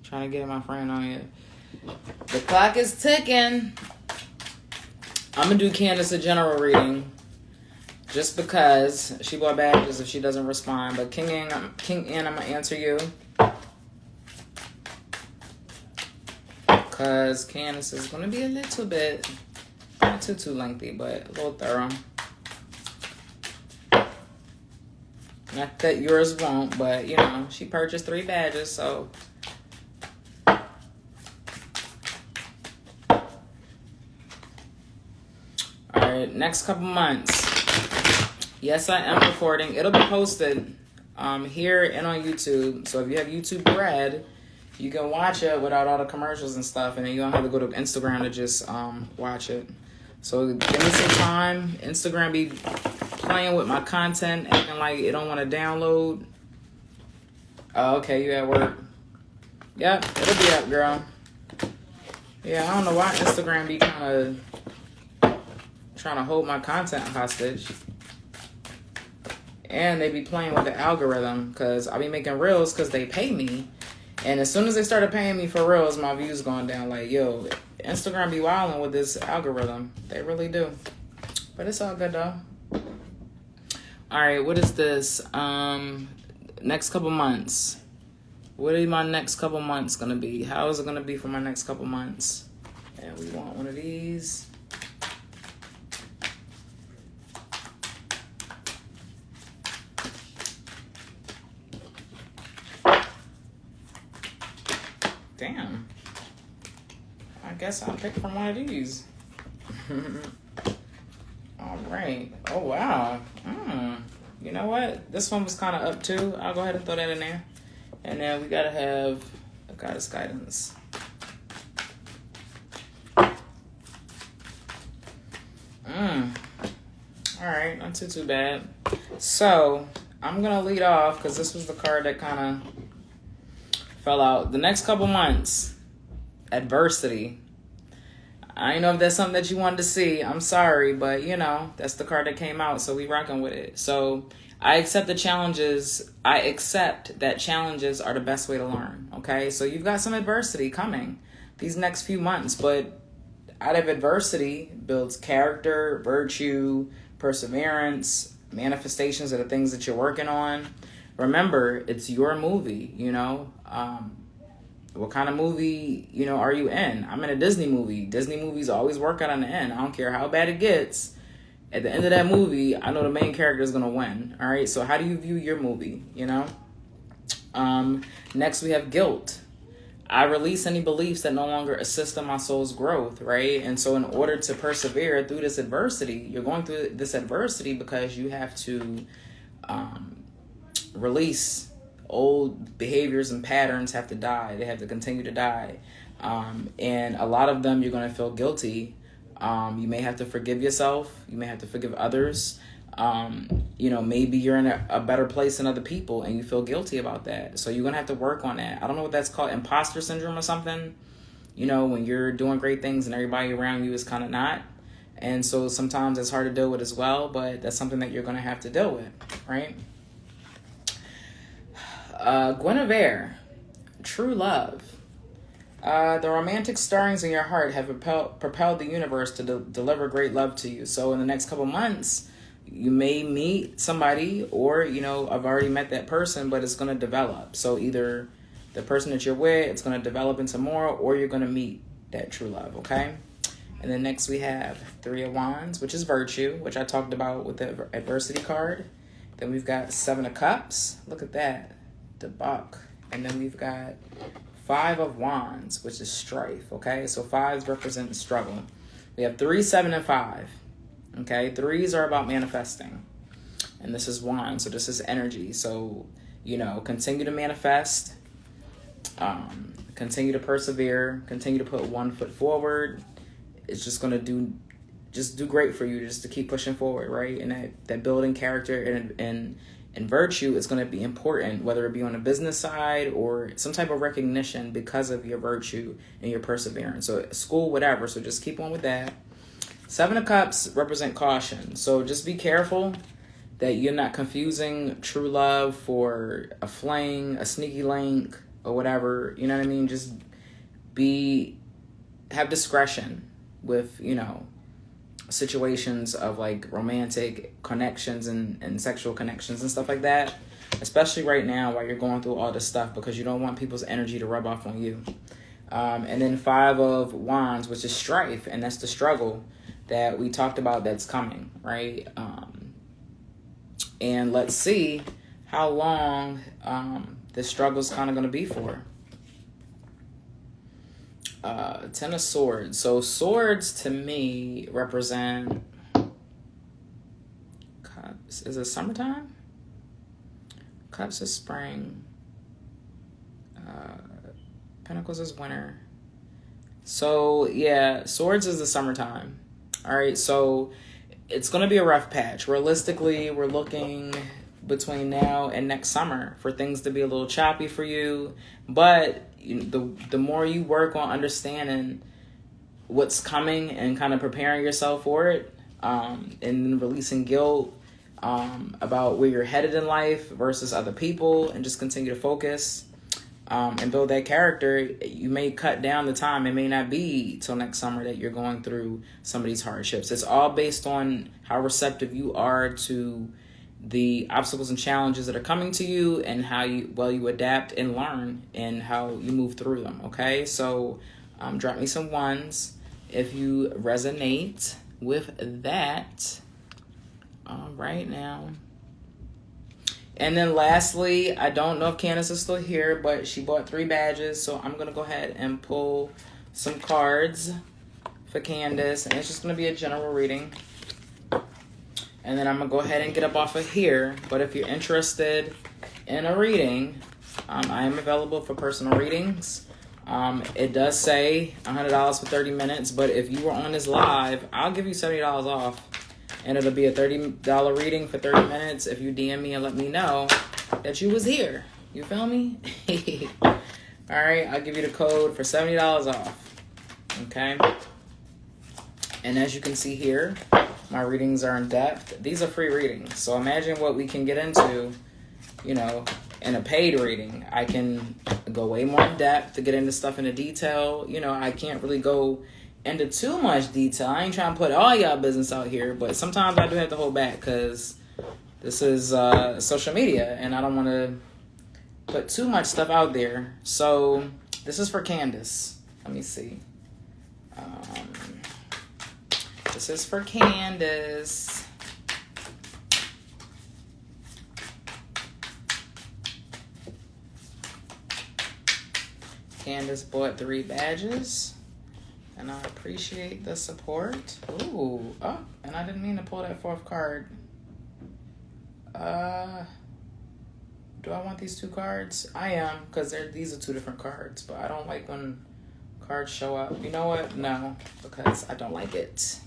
Trying to get my friend on here. The clock is ticking. I'm going to do Candace a general reading just because she bought badges if she doesn't respond. But King Ann, I'm going to answer you. because Candace is going to be a little bit, not too lengthy, but a little thorough. Not that yours won't, but, you know, she purchased 3 badges, so. All right, next couple months. Yes, I am recording. It'll be posted here and on YouTube. So if you have YouTube Red, you can watch it without all the commercials and stuff, and then you don't have to go to Instagram to just watch it. So give me some time. Instagram be playing with my content, acting like it don't want to download. Oh, okay, you at work. Yep, it'll be up, girl. Yeah, I don't know why Instagram be kind of trying to hold my content hostage. And they be playing with the algorithm, because I be making reels because they pay me. And as soon as they started paying me for reels, my views going down. Like, yo, Instagram be wilding with this algorithm. They really do. But it's all good, though. All right, what is this? Next couple months. What are my next couple months going to be? How is it going to be for my next couple months? And we want one of these. Damn. I guess I'll pick from one of these. All right. Oh, wow. You know what? This one was kind of up, too. I'll go ahead and throw that in there. And then we got to have a goddess guidance. All right. Not too bad. So, I'm going to lead off because this was the card that kind of fell out. The next couple months, adversity. I don't know if that's something that you wanted to see. I'm sorry, but you know, that's the card that came out, so we rocking with it. So I accept the challenges. I accept that challenges are the best way to learn, okay? So you've got some adversity coming these next few months, but out of adversity builds character, virtue, perseverance, manifestations of the things that you're working on. Remember, it's your movie, you know? What kind of movie, you know, are you in? I'm in a Disney movie. Disney movies always work out on the end. I don't care how bad it gets. At the end of that movie, I know the main character is going to win. All right. So how do you view your movie? You know? Next, we have guilt. I release any beliefs that no longer assist in my soul's growth. Right. And so in order to persevere through this adversity, you're going through this adversity because you have to release old behaviors and patterns. Have to die. They have to continue to die. And a lot of them you're going to feel guilty. You may have to forgive yourself. You may have to forgive others. You know, maybe you're in a better place than other people and you feel guilty about that. So you're going to have to work on that. I don't know what that's called, imposter syndrome or something. You know, when you're doing great things and everybody around you is kind of not. And so sometimes it's hard to deal with as well, but that's something that you're going to have to deal with, right? Guinevere, true love. The romantic stirrings in your heart have propelled the universe to deliver great love to you. So in the next couple months, you may meet somebody, or, you know, I've already met that person, but it's going to develop. So either the person that you're with, it's going to develop into more, or you're going to meet that true love, okay? And then next we have 3 of Wands, which is virtue, which I talked about with the adversity card. Then we've got 7 of Cups. Look at that. The buck. And then we've got 5 of Wands, which is strife, okay? So 5s represent struggle. We have 3, 7, and 5, okay? 3s are about manifesting. And this is Wands, so this is energy. So, you know, continue to manifest, continue to persevere, continue to put one foot forward. It's just going to do great for you just to keep pushing forward, right? And that building character and virtue is going to be important, whether it be on a business side or some type of recognition because of your virtue and your perseverance. So school, whatever. So just keep on with that. 7 of Cups represent caution. So just be careful that you're not confusing true love for a fling, a sneaky link, or whatever. You know what I mean? Just have discretion with, you know, situations of like romantic connections and sexual connections and stuff like that, especially right now while you're going through all this stuff, because you don't want people's energy to rub off on you. And then 5 of Wands, which is strife, and that's the struggle that we talked about that's coming, right? And let's see how long this struggle is kind of going to be for. 10 of Swords. So swords to me represent Cups. Is it summertime? Cups is spring. Pentacles is winter. So yeah, swords is the summertime. All right, so it's going to be a rough patch. Realistically, we're looking between now and next summer for things to be a little choppy for you. But the more you work on understanding what's coming and kind of preparing yourself for it, and releasing guilt about where you're headed in life versus other people, and just continue to focus and build that character, you may cut down the time. It may not be till next summer that you're going through some of these hardships. It's all based on how receptive you are to the obstacles and challenges that are coming to you, and how you adapt and learn, and how you move through them. Okay, so drop me some ones if you resonate with that. All right now. And then lastly, I don't know if Candace is still here, but she bought 3 badges, so I'm going to go ahead and pull some cards for Candace, and it's just going to be a general reading. And then I'm going to go ahead and get up off of here. But if you're interested in a reading, I am available for personal readings. It does say $100 for 30 minutes, but if you were on this live, I'll give you $70 off. And it'll be a $30 reading for 30 minutes if you DM me and let me know that you was here. You feel me? All right, I'll give you the code for $70 off. Okay? And as you can see here, my readings are in depth. These are free readings. So imagine what we can get into, in a paid reading. I can go way more in depth to get into stuff into detail. I can't really go into too much detail. I ain't trying to put all y'all business out here, but sometimes I do have to hold back because this is social media and I don't want to put too much stuff out there. So this is for Candace. Let me see. This is for Candace. Candace bought 3 badges. And I appreciate the support. Ooh. Oh, and I didn't mean to pull that 4th card. Do I want these 2 cards? I am, because these are 2 different cards. But I don't like when cards show up. You know what? No, because I don't like it.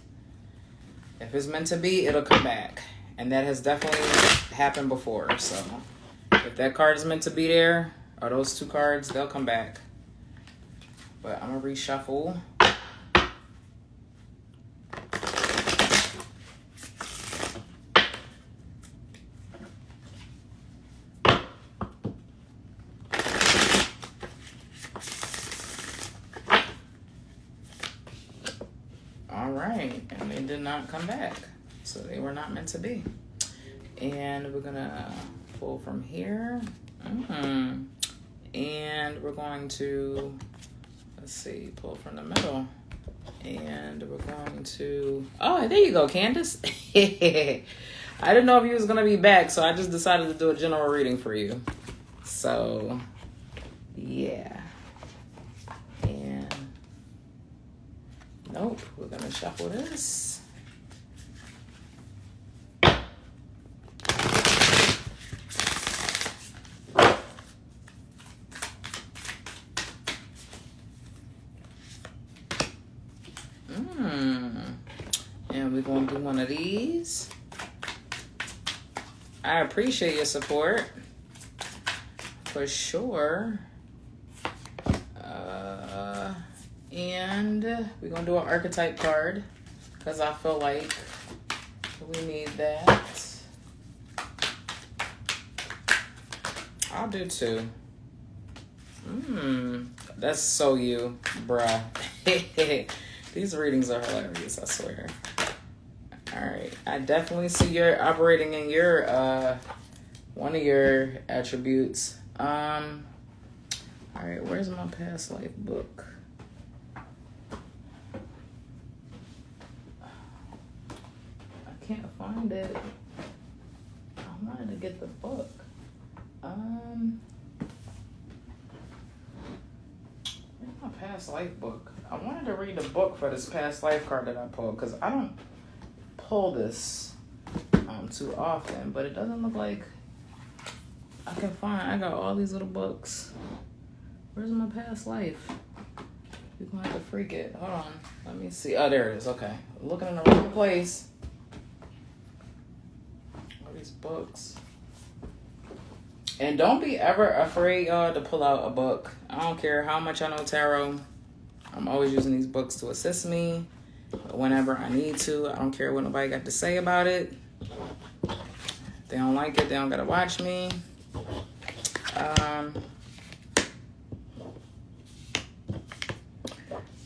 If it's meant to be, it'll come back. And that has definitely happened before. So if that card is meant to be there, or those 2 cards, they'll come back. But I'm going to reshuffle. All right, and they did not come back, so they were not meant to be. And we're gonna pull from here, and we're going to, let's see, pull from the middle, and we're going to, oh, there you go, Candace. I didn't know if you was gonna be back, so I just decided to do a general reading for you. So, yeah. Nope, we're going to shuffle this. And we're going to do one of these. I appreciate your support. For sure. And we're going to do an archetype card because I feel like we need that. I'll do 2. That's so you, bruh. These readings are hilarious, I swear. All right. I definitely see you're operating in your, one of your attributes. All right, where's my past life book? I can't find it. I wanted to get the book. Where's my past life book? I wanted to read the book for this past life card that I pulled, because I don't pull this too often, but it doesn't look like I can find. I got all these little books. Where's my past life? You're gonna have to freak it. Hold on. Let me see. Oh, there it is. Okay. I'm looking in the wrong place. All these books. And don't be ever afraid, y'all, to pull out a book. I don't care how much I know tarot. I'm always using these books to assist me whenever I need to. I don't care what nobody got to say about it. If they don't like it, they don't gotta watch me.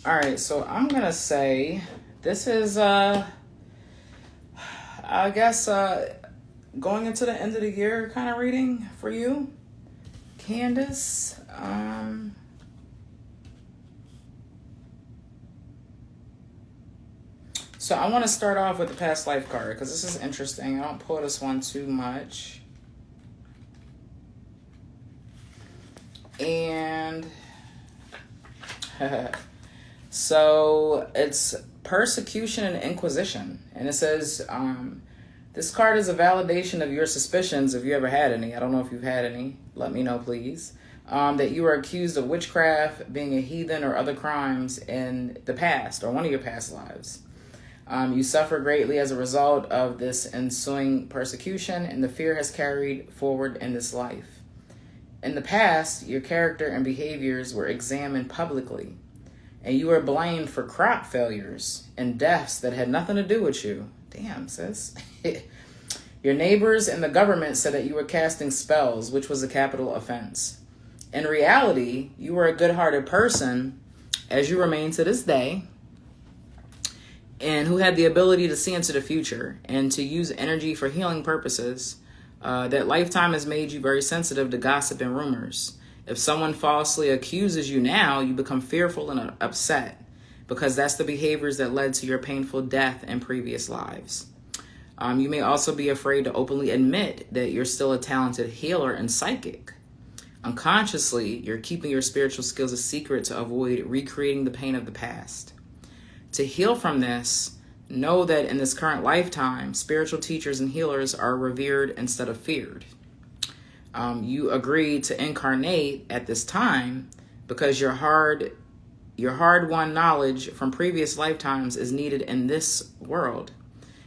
All right, so I'm gonna say this is I guess going into the end of the year kind of reading for you, Candace. So I want to start off with the past life card because this is interesting. I don't pull this one too much. And so it's persecution and inquisition. And it says, this card is a validation of your suspicions, if you ever had any. I don't know if you've had any. Let me know, please. That you were accused of witchcraft, being a heathen, or other crimes in the past, or one of your past lives. You suffer greatly as a result of this ensuing persecution, and the fear has carried forward in this life. In the past, your character and behaviors were examined publicly, and you were blamed for crop failures and deaths that had nothing to do with you. Damn, sis. Your neighbors and the government said that you were casting spells, which was a capital offense. In reality, you were a good-hearted person, as you remain to this day, and who had the ability to see into the future and to use energy for healing purposes. That lifetime has made you very sensitive to gossip and rumors. If someone falsely accuses you now, you become fearful and upset because that's the behaviors that led to your painful death in previous lives. You may also be afraid to openly admit that you're still a talented healer and psychic. Unconsciously, you're keeping your spiritual skills a secret to avoid recreating the pain of the past. To heal from this, know that in this current lifetime, spiritual teachers and healers are revered instead of feared. You agreed to incarnate at this time because your hard-won knowledge from previous lifetimes is needed in this world.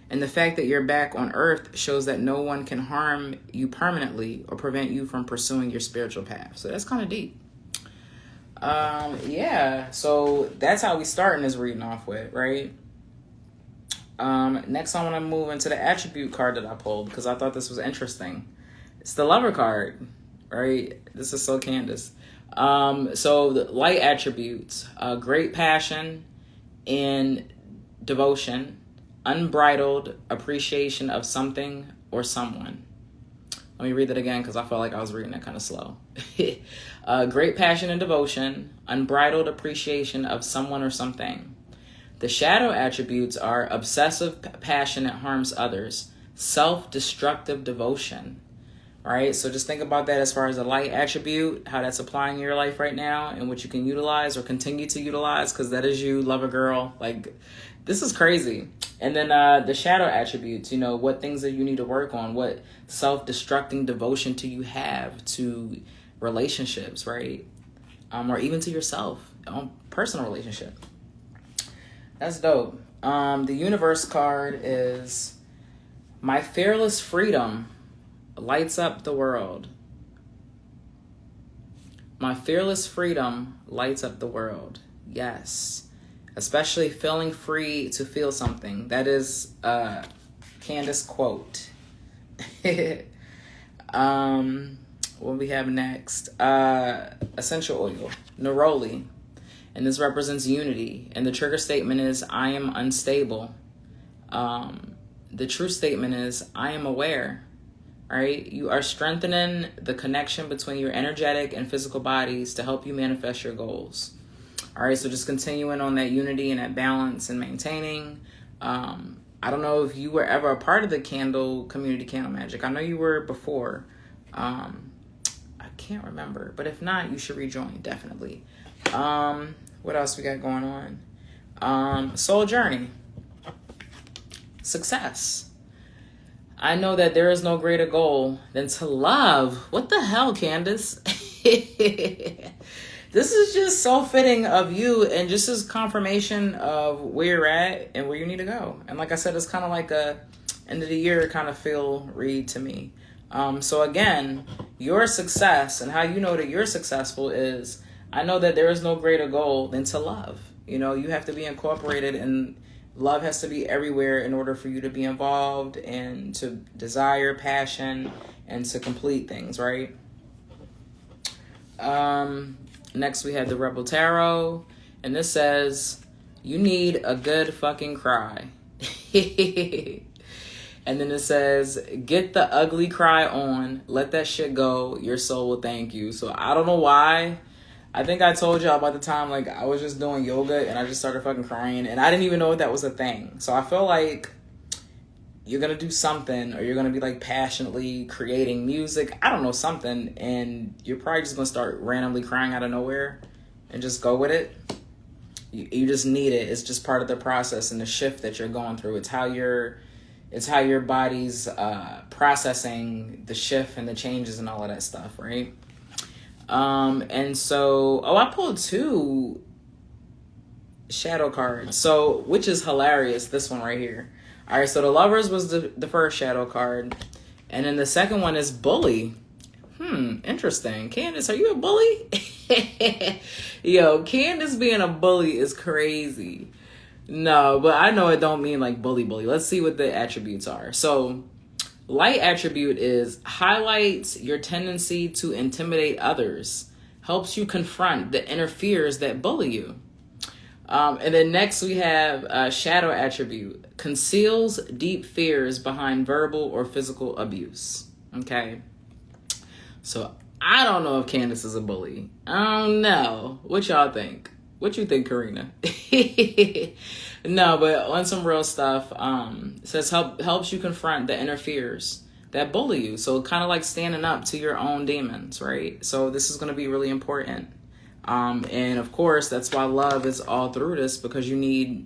And the fact that you're back on Earth shows that no one can harm you permanently or prevent you from pursuing your spiritual path. So that's kind of deep. Yeah, so that's how we starting this reading off with, right? Next I want to move into the attribute card that I pulled because I thought this was interesting. It's the lover card, right? This is so Candace. So the light attributes, great passion and devotion, unbridled appreciation of something or someone. Let me read that again because I felt like I was reading it kind of slow. Great passion and devotion, unbridled appreciation of someone or something. The shadow attributes are obsessive passion that harms others, self-destructive devotion. All right, so just think about that as far as a light attribute, how that's applying in your life right now and what you can utilize or continue to utilize because that is you, lover girl. Like, this is crazy. And then the shadow attributes, you know, what things that you need to work on, what self-destructing devotion do you have to relationships, right? Or even to yourself, personal relationship. That's dope. The universe card is my fearless freedom lights up the world. My fearless freedom lights up the world. Yes. Especially feeling free to feel something. That is Candace quote. What we have next? Essential oil, neroli. And this represents unity. And the trigger statement is, I am unstable. The true statement is, I am aware. right? You are strengthening the connection between your energetic and physical bodies to help you manifest your goals. All right, so just continuing on that unity and that balance and maintaining. I don't know if you were ever a part of the community candle magic. I know you were before. I can't remember, but if not, you should rejoin, definitely. What else we got going on? Soul journey. Success. I know that there is no greater goal than to love. What the hell, Candace? This is just so fitting of you and just as confirmation of where you're at and where you need to go. And like I said, it's kind of like a end of the year kind of feel read to me. So again, your success and how you know that you're successful is, I know that there is no greater goal than to love. You know, you have to be incorporated, and love has to be everywhere in order for you to be involved and to desire passion and to complete things, right? Next we have the Rebel Tarot, and this says, you need a good fucking cry. And then it says, get the ugly cry on, let that shit go, your soul will thank you. So I don't know why. I think I told y'all about the time, like, I was just doing yoga and I just started fucking crying, and I didn't even know that was a thing. So I feel like you're going to do something, or you're going to be like passionately creating music. I don't know, something. And you're probably just going to start randomly crying out of nowhere and just go with it. You just need it. It's just part of the process and the shift that you're going through. It's how your body's processing the shift and the changes and all of that stuff, right? And so, I pulled 2 shadow cards. So, which is hilarious, this one right here. All right, so the Lovers was the first shadow card. And then the second one is Bully. Interesting. Candace, are you a bully? Yo, Candace being a bully is crazy. No, but I know it don't mean like bully. Let's see what the attributes are. So, light attribute is highlights your tendency to intimidate others, helps you confront the inner fears that bully you. And then next we have shadow attribute, conceals deep fears behind verbal or physical abuse. Okay. So I don't know if Candace is a bully. I don't know. What y'all think? What you think, Karina? No, but on some real stuff, it says helps you confront the inner fears that bully you. So kind of like standing up to your own demons, right? So this is going to be really important. And of course, that's why love is all through this, because you need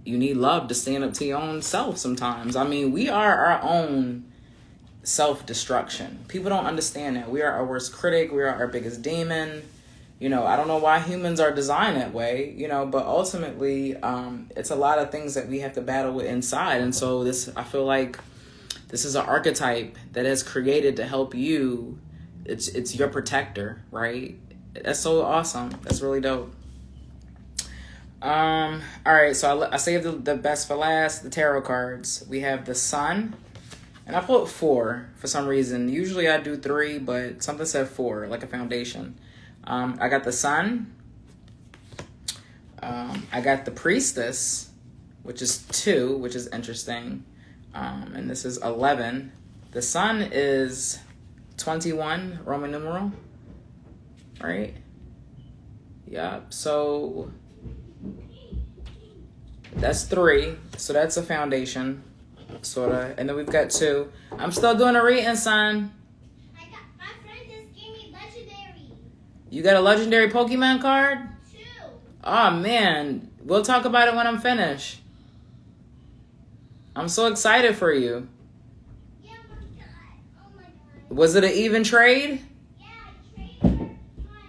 love to stand up to your own self sometimes. I mean, we are our own self-destruction. People don't understand that. We are our worst critic. We are our biggest demon. You know, I don't know why humans are designed that way, you know, but ultimately, it's a lot of things that we have to battle with inside. And so I feel like this is an archetype that is created to help you. It's your protector, right? That's so awesome. That's really dope. All right, so I saved the best for last, the tarot cards. We have the Sun, and I put 4 for some reason. Usually I do 3, but something said 4, like a foundation. I got the Sun. I got the Priestess, which is 2, which is interesting. And this is 11. The Sun is 21, Roman numeral. Right? Yeah. So that's 3. So that's a foundation, sort of. And then we've got 2. I'm still doing a reading, son. My friend just gave me legendary. You got a legendary Pokemon card? 2. Oh, man. We'll talk about it when I'm finished. I'm so excited for you. Yeah, my God. Oh, my God. Was it an even trade? Yeah, I traded her my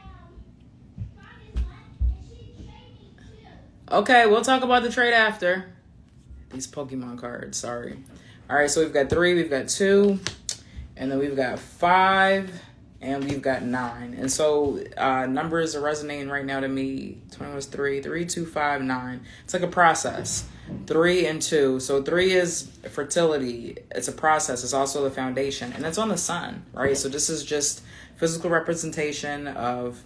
promise left, and she traded me 2. Okay, we'll talk about the trade after. These Pokemon cards, sorry. All right, so we've got 3, we've got 2, and then we've got 5, and we've got 9. And so numbers are resonating right now to me. 21 is 3, 3, 2, 5, 9. It's like a process. 3 and 2. So 3 is fertility. It's a process. It's also the foundation. And it's on the Sun, right? So this is just physical representation of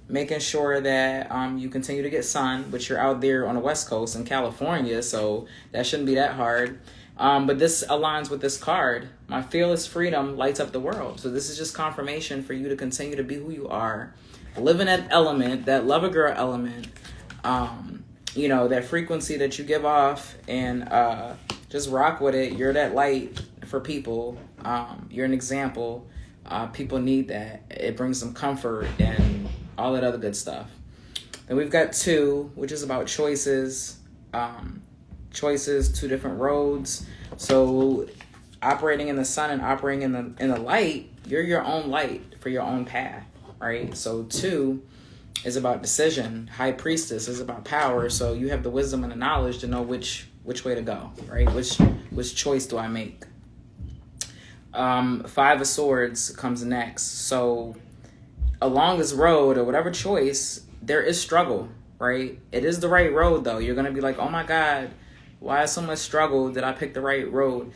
making sure that you continue to get sun, which you're out there on the West Coast in California, so that shouldn't be that hard. But this aligns with this card. My fearless freedom lights up the world. So this is just confirmation for you to continue to be who you are. Live in that element, that love a girl element. You know, that frequency that you give off, and just rock with it. You're that light for people. You're an example. People need that. It brings them comfort and all that other good stuff. Then we've got 2, which is about choices. Choices, 2 different roads. So operating in the sun and operating in the light, you're your own light for your own path, right? So 2 is about decision. High priestess is about power. So you have the wisdom and the knowledge to know which way to go, right? Which choice do I make? 5 of swords comes next. So along this road or whatever choice, there is struggle, right? It is the right road though. You're going to be like, oh my God, why so much struggle? Did I pick the right road?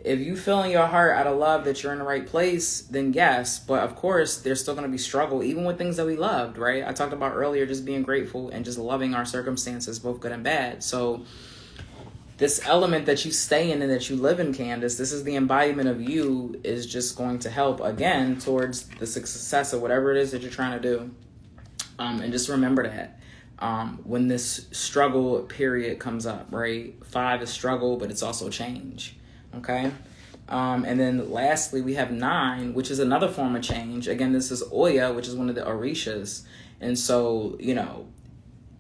If you feel in your heart out of love that you're in the right place, then yes. But of course, there's still going to be struggle, even with things that we loved, right? I talked about earlier, just being grateful and just loving our circumstances, both good and bad. So this element that you stay in and that you live in, Candace, this is the embodiment of you, is just going to help, again, towards the success of whatever it is that you're trying to do. And just remember that. When this struggle period comes up, right? 5 is struggle, but it's also change. Okay. And then lastly, we have 9, which is another form of change. Again, this is Oya, which is one of the Orishas. And so, you know,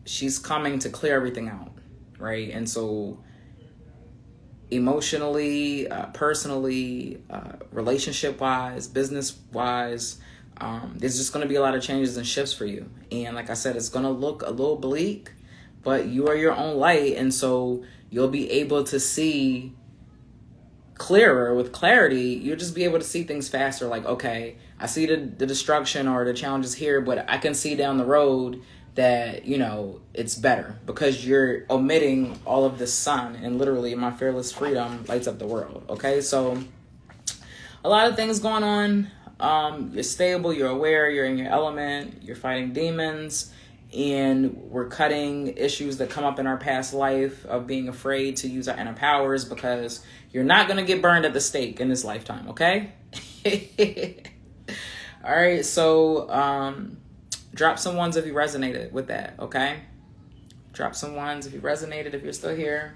she's coming to clear everything out, right? And so emotionally, personally, relationship-wise, business-wise, there's just going to be a lot of changes and shifts for you. And like I said, it's going to look a little bleak, but you are your own light. And so you'll be able to see clearer with clarity. You'll just be able to see things faster. Like, okay, I see the destruction or the challenges here, but I can see down the road that, you know, it's better because you're omitting all of the sun, and literally my fearless freedom lights up the world. Okay. So a lot of things going on. You're stable, you're aware, you're in your element, you're fighting demons, and we're cutting issues that come up in our past life of being afraid to use our inner powers, because you're not going to get burned at the stake in this lifetime. Okay. All right. So, drop some ones if you resonated with that, okay? Drop some ones if you resonated, if you're still here.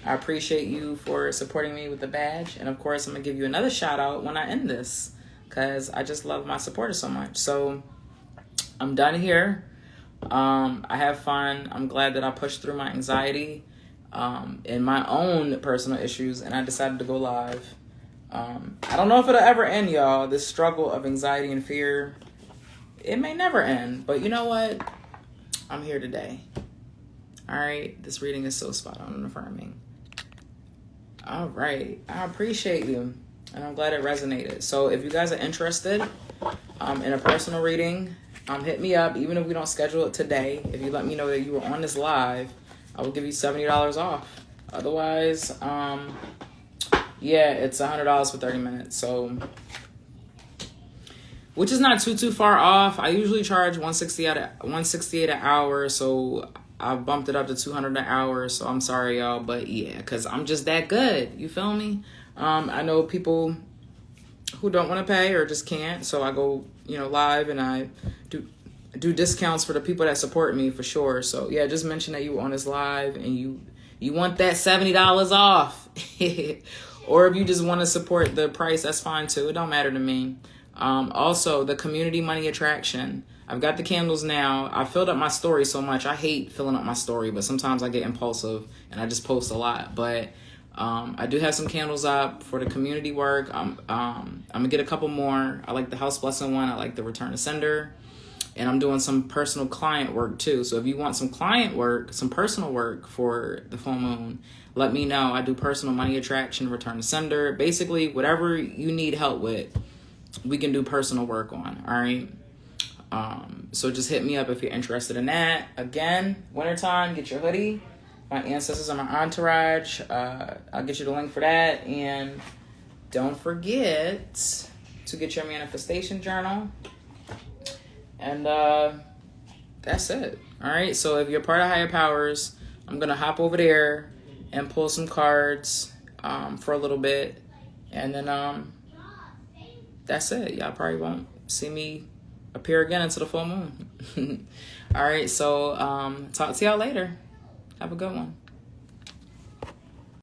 I appreciate you for supporting me with the badge. And, of course, I'm going to give you another shout-out when I end this, because I just love my supporters so much. So I'm done here. I have fun. I'm glad that I pushed through my anxiety and my own personal issues, and I decided to go live. I don't know if it'll ever end, y'all, this struggle of anxiety and fear. It may never end, but you know what? I'm here today. All right. This reading is so spot on and affirming. All right. I appreciate you, and I'm glad it resonated. So if you guys are interested in a personal reading, hit me up. Even if we don't schedule it today, if you let me know that you were on this live, I will give you $70 off. Otherwise, yeah, it's $100 for 30 minutes. So, which is not too far off. I usually charge $168 an hour, so I bumped it up to $200 an hour. So I'm sorry, y'all, but yeah, because I'm just that good. You feel me? I know people who don't want to pay or just can't, so I go, live, and I do discounts for the people that support me for sure. So yeah, just mention that you were on this live and you want that $70 off, or if you just want to support the price, that's fine too. It don't matter to me. Also, the community money attraction. I've got the candles now. I filled up my story so much. I hate filling up my story, but sometimes I get impulsive and I just post a lot. But I do have some candles up for the community work. I'm gonna get a couple more. I like the house blessing one. I like the return to sender. And I'm doing some personal client work too. So if you want some client work, some personal work for the full moon, let me know. I do personal money attraction, return to sender. Basically, whatever you need help with, we can do personal work on. All right. So just hit me up if you're interested in that. Again, wintertime, get your hoodie. My ancestors and my entourage. I'll get you the link for that. And don't forget to get your manifestation journal. And that's it. All right. So if you're part of Higher Powers, I'm going to hop over there and pull some cards. for a little bit. And then that's it. Y'all probably won't see me appear again until the full moon. All right, so talk to y'all later. Have a good one.